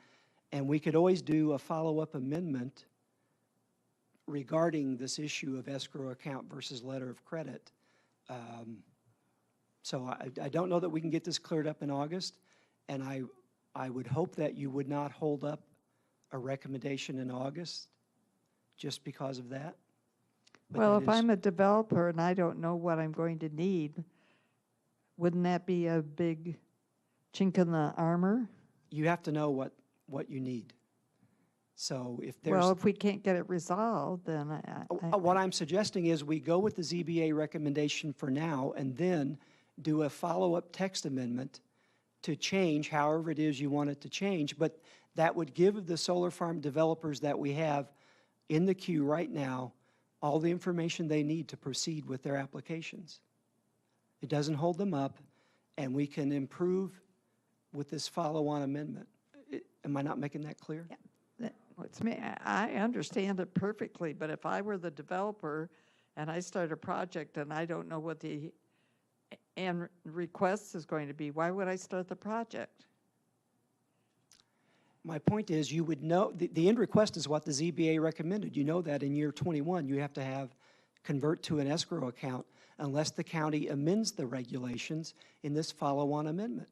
Speaker 10: and we could always do a follow-up amendment regarding this issue of escrow account versus letter of credit. So I don't know that we can get this cleared up in August, and I would hope that you would not hold up a recommendation in August just because of that. But
Speaker 3: well,
Speaker 10: that
Speaker 3: if I'm a developer and I don't know what I'm going to need, wouldn't that be a big chink in the armor?
Speaker 10: You have to know what you need. So if there's...
Speaker 3: Well, if we can't get it resolved, then
Speaker 10: what I'm suggesting is we go with the ZBA recommendation for now and then do a follow-up text amendment to change however it is you want it to change. But that would give the solar farm developers that we have in the queue right now all the information they need to proceed with their applications. It doesn't hold them up, and we can improve with this follow-on amendment. Am I not making that clear?
Speaker 3: Well, it's me. I understand it perfectly, but if I were the developer and I start a project and I don't know what the end request is going to be, why would I start the project?
Speaker 10: My point is, you would know, the end request is what the ZBA recommended. You know that in year 21, you have to convert to an escrow account unless the county amends the regulations in this follow-on amendment.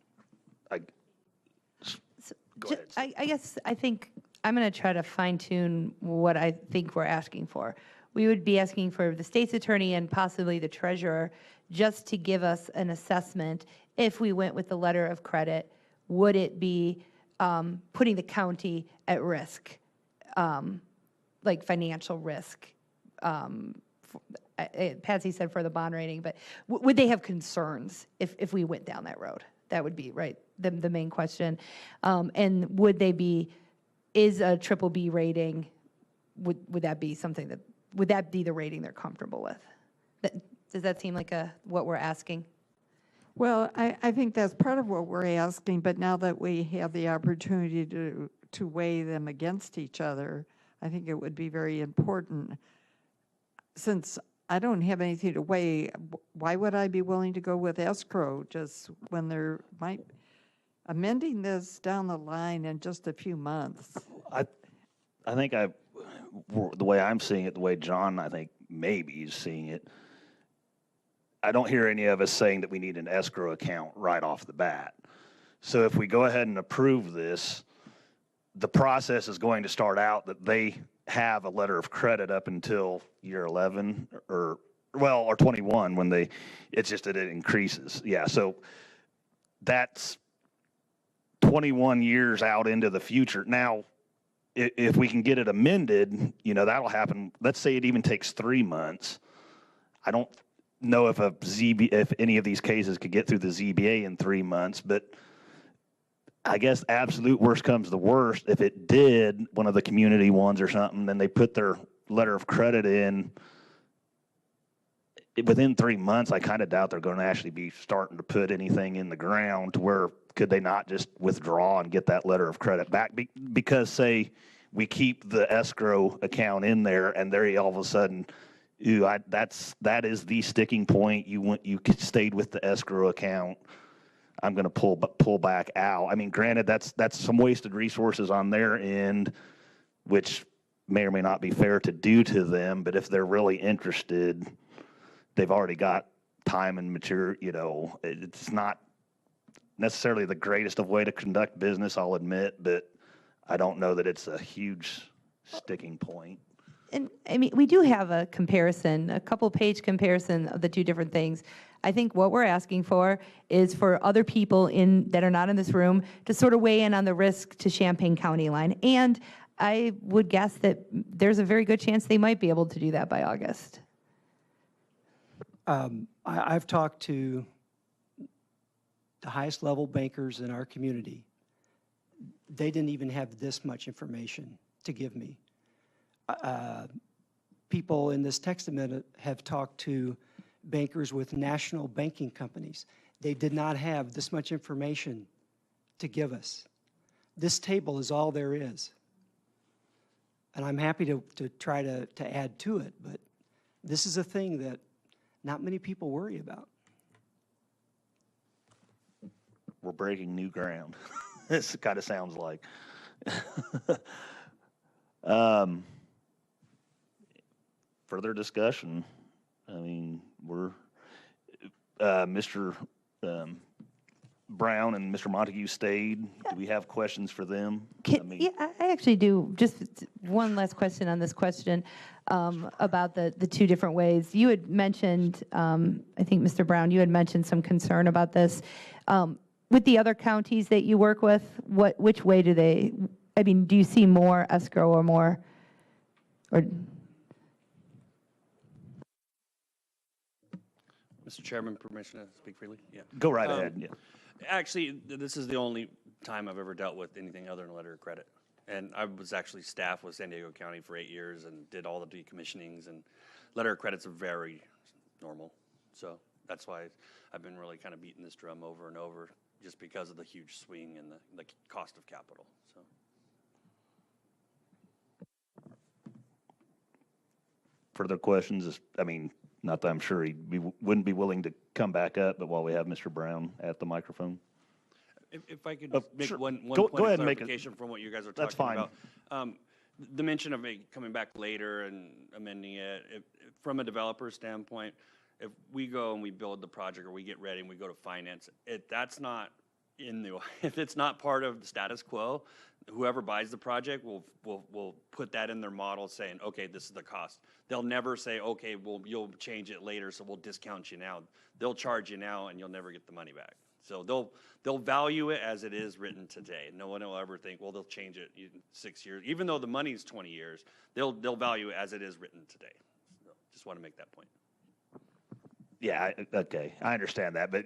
Speaker 1: Go ahead.
Speaker 2: I think I'm going to try to fine-tune what I think we're asking for. We would be asking for the state's attorney and possibly the treasurer just to give us an assessment if we went with the letter of credit, would it be putting the county at risk, like financial risk? Patsy said for the bond rating, but would they have concerns if we went down that road? That would be, right, the main question. And would they be, is a triple B rating, would that be something that, would that be the rating they're comfortable with? Does that seem like what we're asking?
Speaker 3: Well, I think that's part of what we're asking, but now that we have the opportunity to weigh them against each other, I think it would be very important. Since I don't have anything to weigh, why would I be willing to go with escrow just when there might, amending this down the line in just a few months?
Speaker 1: I think the way I'm seeing it, the way John, I think, maybe is seeing it, I don't hear any of us saying that we need an escrow account right off the bat. So if we go ahead and approve this, the process is going to start out that they have a letter of credit up until year 11 or 21 when it's just that it increases. Yeah, so that's 21 years out into the future. Now, if we can get it amended, that'll happen. Let's say it even takes 3 months. I don't know if if any of these cases could get through the ZBA in 3 months, but I guess absolute worst comes to worst. If it did, one of the community ones or something, then they put their letter of credit in. Within 3 months, I kind of doubt they're going to actually be starting to put anything in the ground to where could they not just withdraw and get that letter of credit back? Because, say, we keep the escrow account in there and there all of a sudden, that is the sticking point. You stayed with the escrow account. I'm going to pull back out. I mean, granted, that's some wasted resources on their end, which may or may not be fair to do to them. But if they're really interested, they've already got time and material. It's not necessarily the greatest of way to conduct business, I'll admit, but I don't know that it's a huge sticking point.
Speaker 2: And I mean, we do have a comparison, a couple-page comparison of the two different things. I think what we're asking for is for other people that are not in this room to sort of weigh in on the risk to Champaign County line. And I would guess that there's a very good chance they might be able to do that by August.
Speaker 10: I've talked to the highest level bankers in our community. They didn't even have this much information to give me. People in this text amendment have talked to bankers with national banking companies. They did not have this much information to give us. This table is all there is. And I'm happy to try to add to it, but this is a thing that not many people worry about.
Speaker 1: We're breaking new ground. This kind of sounds like. Further discussion. I mean, we're Mr. Brown and Mr. Montague stayed. Do we have questions for them?
Speaker 2: Yeah, I actually do. Just one last question on this question about the two different ways. You had mentioned, I think, Mr. Brown, you had mentioned some concern about this. With the other counties that you work with, which way do they, I mean, do you see more escrow or more, or?
Speaker 5: Mr. Chairman, permission to speak freely? Yeah.
Speaker 1: Go right ahead. Yeah.
Speaker 5: Actually, this is the only time I've ever dealt with anything other than a letter of credit. And I was actually staff with San Diego County for 8 years and did all the decommissionings, and letter of credits are very normal. So that's why I've been really kind of beating this drum over and over, just because of the huge swing and the cost of capital. So.
Speaker 1: Further questions? I mean, not that I'm sure he wouldn't be willing to come back up, but while we have Mr. Brown at the microphone.
Speaker 5: If I could make
Speaker 1: sure.
Speaker 5: one
Speaker 1: Go
Speaker 5: point
Speaker 1: ahead
Speaker 5: of
Speaker 1: and
Speaker 5: clarification from what you guys are
Speaker 1: That's
Speaker 5: talking
Speaker 1: fine.
Speaker 5: about. The mention of it coming back later and amending it, from a developer standpoint, if we go and we build the project or we get ready and we go to finance, that's not if it's not part of the status quo, whoever buys the project will put that in their model saying, okay, this is the cost. They'll never say, okay, well, you'll change it later, so we'll discount you now. They'll charge you now and you'll never get the money back. So they'll value it as it is written today. No one will ever think, well, they'll change it in 6 years. Even though the money's 20 years, they'll value it as it is written today. So just want to make that point.
Speaker 1: Yeah, okay, I understand that, but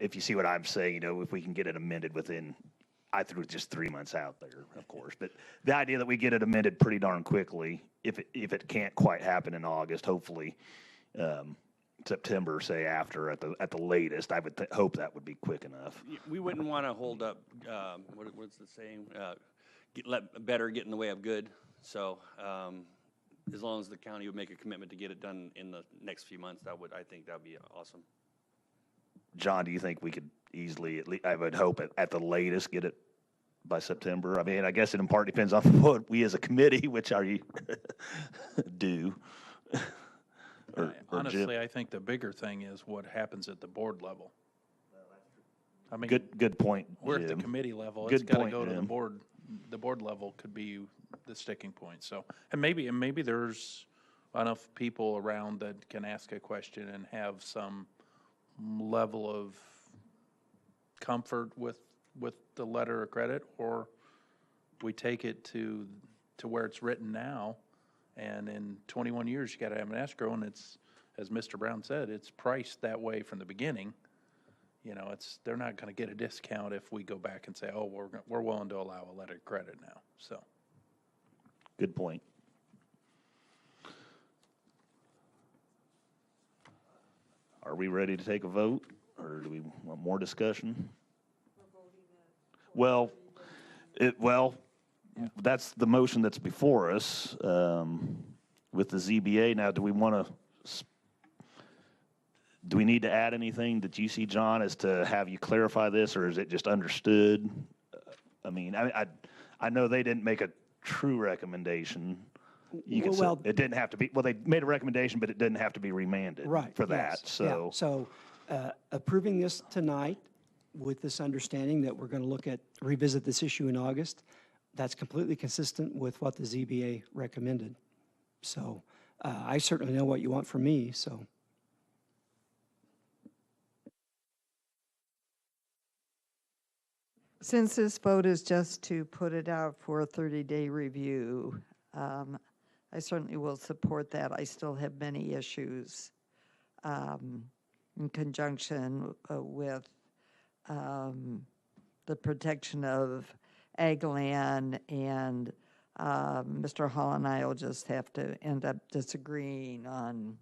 Speaker 1: if you see what I'm saying, you know, if we can get it amended within, I threw just 3 months out there, of course, but the idea that we get it amended pretty darn quickly, if it can't quite happen in August, hopefully, September, say after at the latest, I would hope that would be quick enough.
Speaker 5: We wouldn't want to hold up, what's the saying? Let better get in the way of good. So as long as the county would make a commitment to get it done in the next few months, I think that would be awesome.
Speaker 1: John, do you think we could easily, I would hope at the latest, get it by September? I mean, I guess it in part depends on what we as a committee, which are you do.
Speaker 11: Honestly, I think the bigger thing is what happens at the board level. I mean,
Speaker 1: good point,
Speaker 11: we're
Speaker 1: Jim.
Speaker 11: at the committee level.
Speaker 1: Good
Speaker 11: It's got to
Speaker 1: point,
Speaker 11: go to the
Speaker 1: Jim.
Speaker 11: board. The board level could be the sticking point. So, and maybe there's enough people around that can ask a question and have some level of comfort with the letter of credit, or we take it to where it's written now, and in 21 years you got to have an escrow, and it's, as Mr. Brown said, it's priced that way from the beginning. You know, they're not going to get a discount if we go back and say, oh, we're willing to allow a letter of credit now. So,
Speaker 1: Good point. Are we ready to take a vote, or do we want more discussion? Well, that's the motion that's before us with the ZBA. Now, do we need to add anything that you see, John, as to have you clarify this, or is it just understood? I mean, I know they didn't make a true recommendation. You could say it didn't have to be, well, they made a recommendation, but it didn't have to be remanded for that.
Speaker 10: Yes,
Speaker 1: So,
Speaker 10: yeah. So approving this tonight with this understanding that we're going to revisit this issue in August, that's completely consistent with what the ZBA recommended. So I certainly know what you want from me, so.
Speaker 3: Since this vote is just to put it out for a 30-day review, I certainly will support that. I still have many issues in conjunction with the protection of ag land, and Mr. Hall and I will just have to end up disagreeing on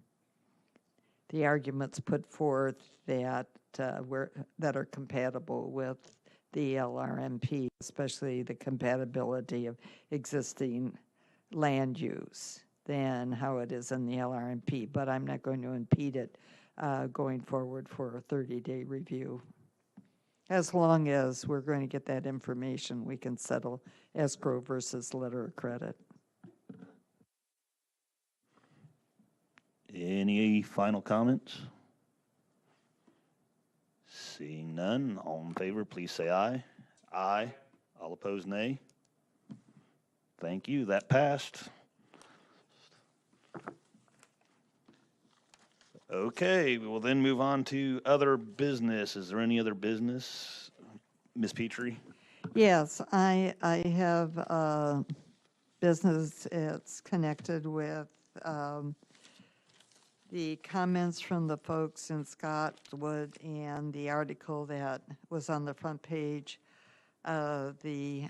Speaker 3: the arguments put forth that are compatible with the LRMP, especially the compatibility of existing land use than how it is in the LRMP. But I'm not going to impede it going forward for a 30-day review. As long as we're going to get that information, we can settle escrow versus letter of credit.
Speaker 1: any final comments? Seeing none, all in favor, please say aye. Aye. All opposed, nay. Thank you, that passed. Okay, we will then move on to other business. Is there any other business? Ms. Petrie?
Speaker 3: Yes, I have business. It's connected with the comments from the folks in Scottwood and the article that was on the front page of the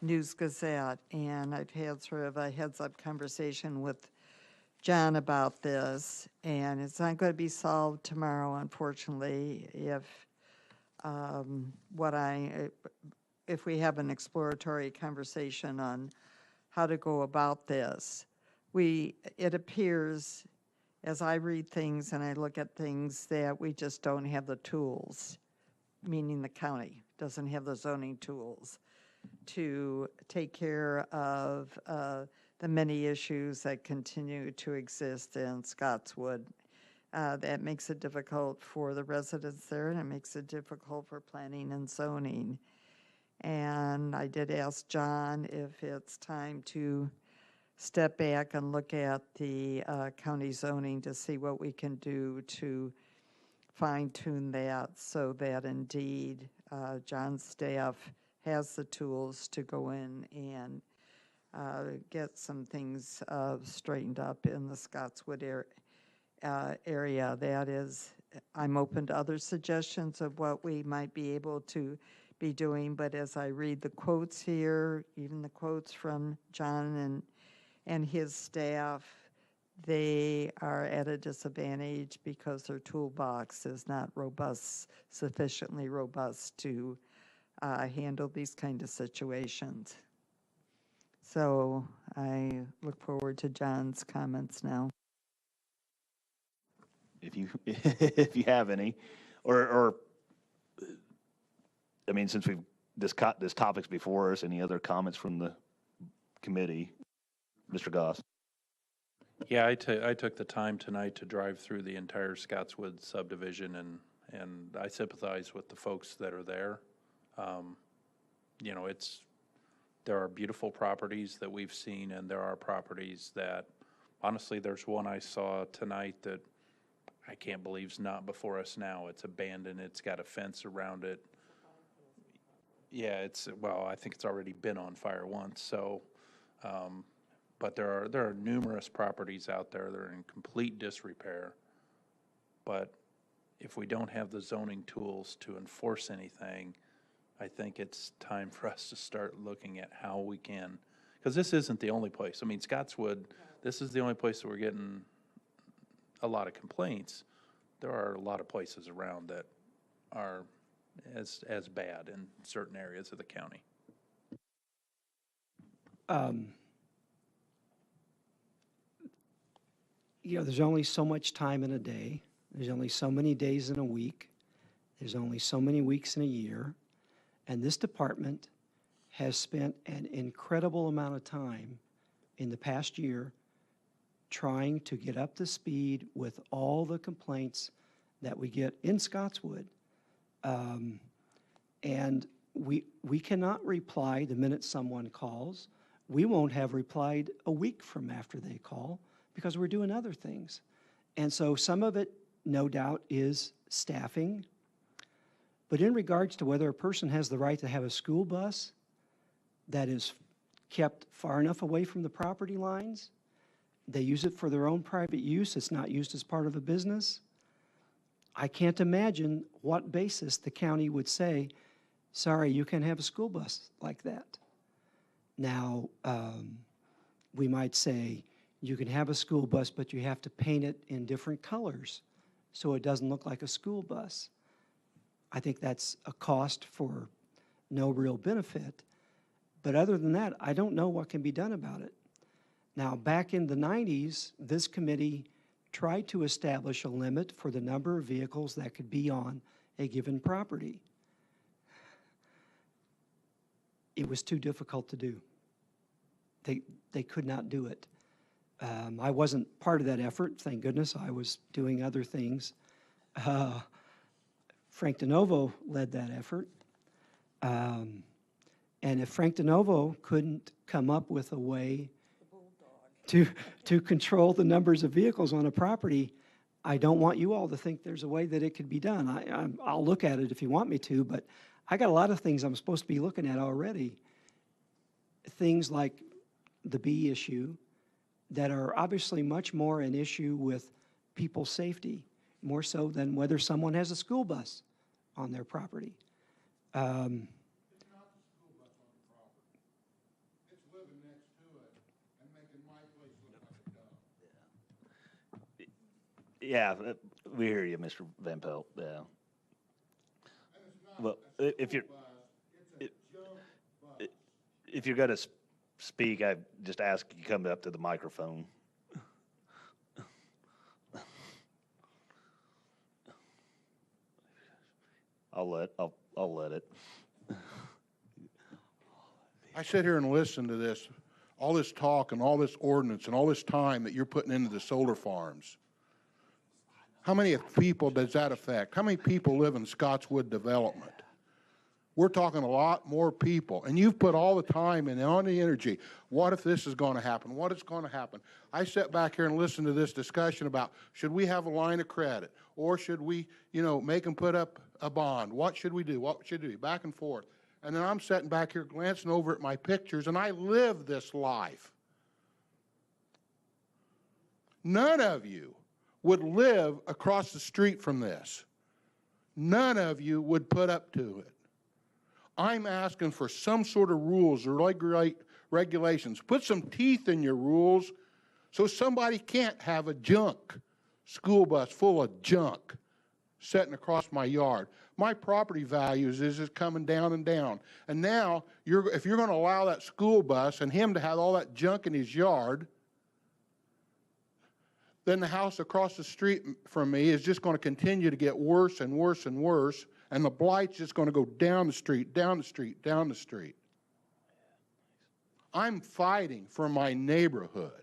Speaker 3: News Gazette. And I've had sort of a heads-up conversation with John about this, and it's not going to be solved tomorrow, unfortunately, if we have an exploratory conversation on how to go about this. It appears, as I read things and I look at things, that we just don't have the tools, meaning the county doesn't have the zoning tools to take care of the many issues that continue to exist in Scottswood. That makes it difficult for the residents there, and it makes it difficult for planning and zoning. And I did ask John if it's time to step back and look at the county zoning to see what we can do to fine tune that so that indeed John's staff has the tools to go in and get some things straightened up in the Scottswood area. That is, I'm open to other suggestions of what we might be able to be doing, but as I read the quotes here, even the quotes from John and his staff, they are at a disadvantage because their toolbox is not robust, sufficiently robust to handle these kind of situations. So I look forward to John's comments now.
Speaker 1: If you if you have any, or I mean, since we've this topic's before us, any other comments from the committee, Mr. Goss?
Speaker 11: Yeah, I took the time tonight to drive through the entire Scottswood subdivision, and I sympathize with the folks that are there. You know, there are beautiful properties that we've seen, and there are properties that, honestly, there's one I saw tonight that I can't believe is not before us now. It's abandoned. It's got a fence around it. Yeah, well, I think it's already been on fire once. So, but there are numerous properties out there that are in complete disrepair. But if we don't have the zoning tools to enforce anything, I think it's time for us to start looking at how we can, because this isn't the only place. I mean, Scottswood, this is the only place that we're getting a lot of complaints. There are a lot of places around that are as bad in certain areas of the county.
Speaker 10: You know, there's only so much time in a day. There's only so many days in a week. There's only so many weeks in a year. And this department has spent an incredible amount of time in the past year trying to get up to speed with all the complaints that we get in Scottswood. And we cannot reply the minute someone calls. We won't have replied a week from after they call because we're doing other things. And so some of it, no doubt, is staffing. But in regards to whether a person has the right to have a school bus that is kept far enough away from the property lines, they use it for their own private use, it's not used as part of a business, I can't imagine what basis the county would say, sorry, you can have a school bus like that. Now, we might say, you can have a school bus, but you have to paint it in different colors so it doesn't look like a school bus. I think that's a cost for no real benefit. But other than that, I don't know what can be done about it. Now, back in the 90s, this committee tried to establish a limit for the number of vehicles that could be on a given property. It was too difficult to do. They could not do it. I wasn't part of that effort, thank goodness. I was doing other things. Frank DeNovo led that effort. And if Frank DeNovo couldn't come up with a way to control the numbers of vehicles on a property, I don't want you all to think there's a way that it could be done. I'll look at it if you want me to, but I got a lot of things I'm supposed to be looking at already. Things like the bee issue that are obviously much more an issue with people's safety, more so than whether someone has a school bus on their property.
Speaker 7: It's not the school bus on the property. It's living next to it and making my place look like a dump.
Speaker 1: Yeah, we hear you, Mr. Van Pelt. Yeah.
Speaker 7: And it's not
Speaker 1: Well,
Speaker 7: a
Speaker 1: if you're
Speaker 7: school bus, it's a junk bus.
Speaker 1: if you're going to speak, I just ask you come up to the microphone. I'll let it.
Speaker 7: I sit here and listen to this, all this talk and all this ordinance and all this time that you're putting into the solar farms. How many people does that affect? How many people live in Scottswood development? We're talking a lot more people, and you've put all the time and on the energy. What if this is going to happen? What is going to happen? I sat back here and listened to this discussion about, should we have a line of credit, or should we, make them put up a bond? What should we do? What should we do? Back and forth. And then I'm sitting back here glancing over at my pictures, and I live this life. None of you would live across the street from this. None of you would put up to it. I'm asking for some sort of rules or regulations. Put some teeth in your rules so somebody can't have a junk school bus full of junk sitting across my yard. My property values is coming down and down. And now, if you're going to allow that school bus and him to have all that junk in his yard, then the house across the street from me is just going to continue to get worse and worse and worse. And the blight's just going to go down the street, down the street, down the street. I'm fighting for my neighborhood.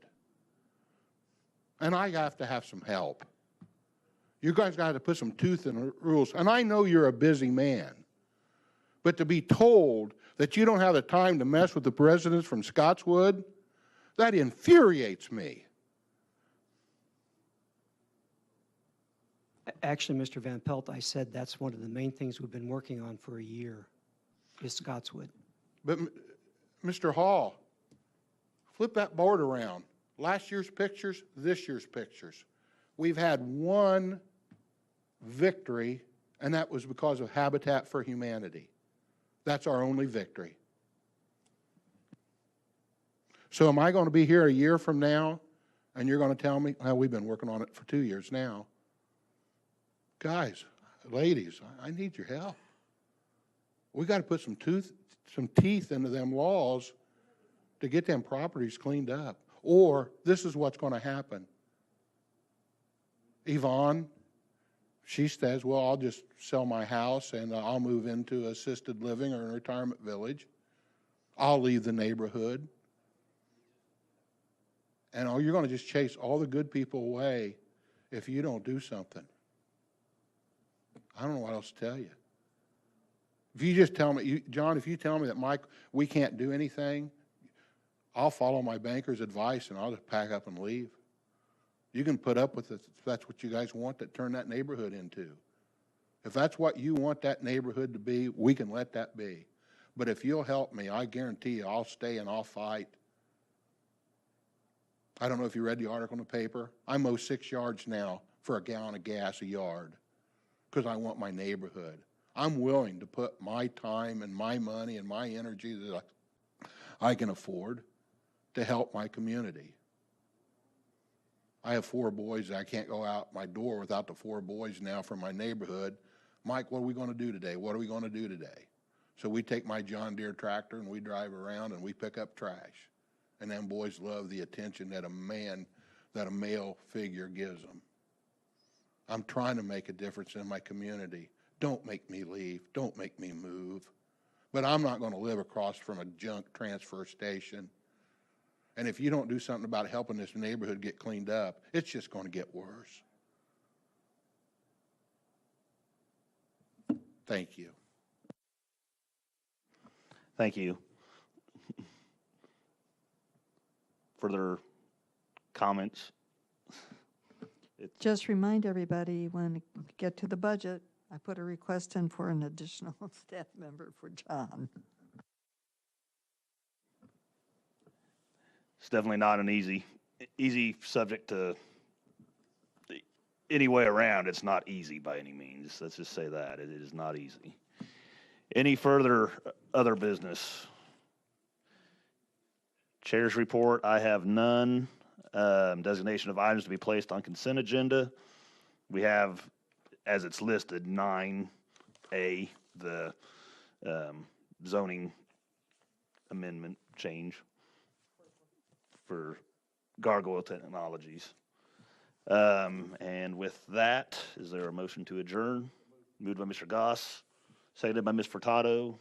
Speaker 7: And I have to have some help. You guys got to put some tooth in the rules. And I know you're a busy man. But to be told that you don't have the time to mess with the residents from Scottswood, that infuriates me.
Speaker 10: Actually, Mr. Van Pelt, I said that's one of the main things we've been working on for a year, is Scottswood.
Speaker 7: But, Mr. Hall, flip that board around. Last year's pictures, this year's pictures. We've had one victory, and that was because of Habitat for Humanity. That's our only victory. So am I going to be here a year from now, and you're going to tell me, well, we've been working on it for 2 years now. Guys, ladies, I need your help. We got to put some teeth into them laws to get them properties cleaned up. Or this is what's going to happen. Yvonne, she says, well, I'll just sell my house and I'll move into assisted living or a retirement village. I'll leave the neighborhood. And you're going to just chase all the good people away if you don't do something. I don't know what else to tell you. If you just tell me, John, if you tell me that, Mike, we can't do anything, I'll follow my banker's advice and I'll just pack up and leave. You can put up with it if that's what you guys want to turn that neighborhood into. If that's what you want that neighborhood to be, we can let that be. But if you'll help me, I guarantee you I'll stay and I'll fight. I don't know if you read the article in the paper. I mow 6 yards now for a gallon of gas a yard because I want my neighborhood. I'm willing to put my time and my money and my energy that I can afford to help my community. I have 4 boys. I can't go out my door without the 4 boys now from my neighborhood. Mike, what are we going to do today? What are we going to do today? So we take my John Deere tractor and we drive around and we pick up trash. And them boys love the attention that a male figure gives them. I'm trying to make a difference in my community. Don't make me leave. Don't make me move. But I'm not going to live across from a junk transfer station. And if you don't do something about helping this neighborhood get cleaned up, it's just going to get worse. Thank you.
Speaker 1: Thank you. Further comments?
Speaker 3: Just remind everybody, when we get to the budget, I put a request in for an additional staff member for John.
Speaker 1: It's definitely not an easy subject to any way around. It's not easy by any means. Let's just say that. It is not easy. Any further other business? Chair's report, I have none. Designation of items to be placed on consent agenda. We have, as it's listed, 9A, the zoning amendment change for Gargoyle Technologies. And with that, is there a motion to adjourn? Moved by Mr. Goss, seconded by Ms. Furtado.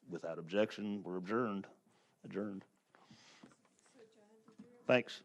Speaker 1: Without objection, we're adjourned. Thanks.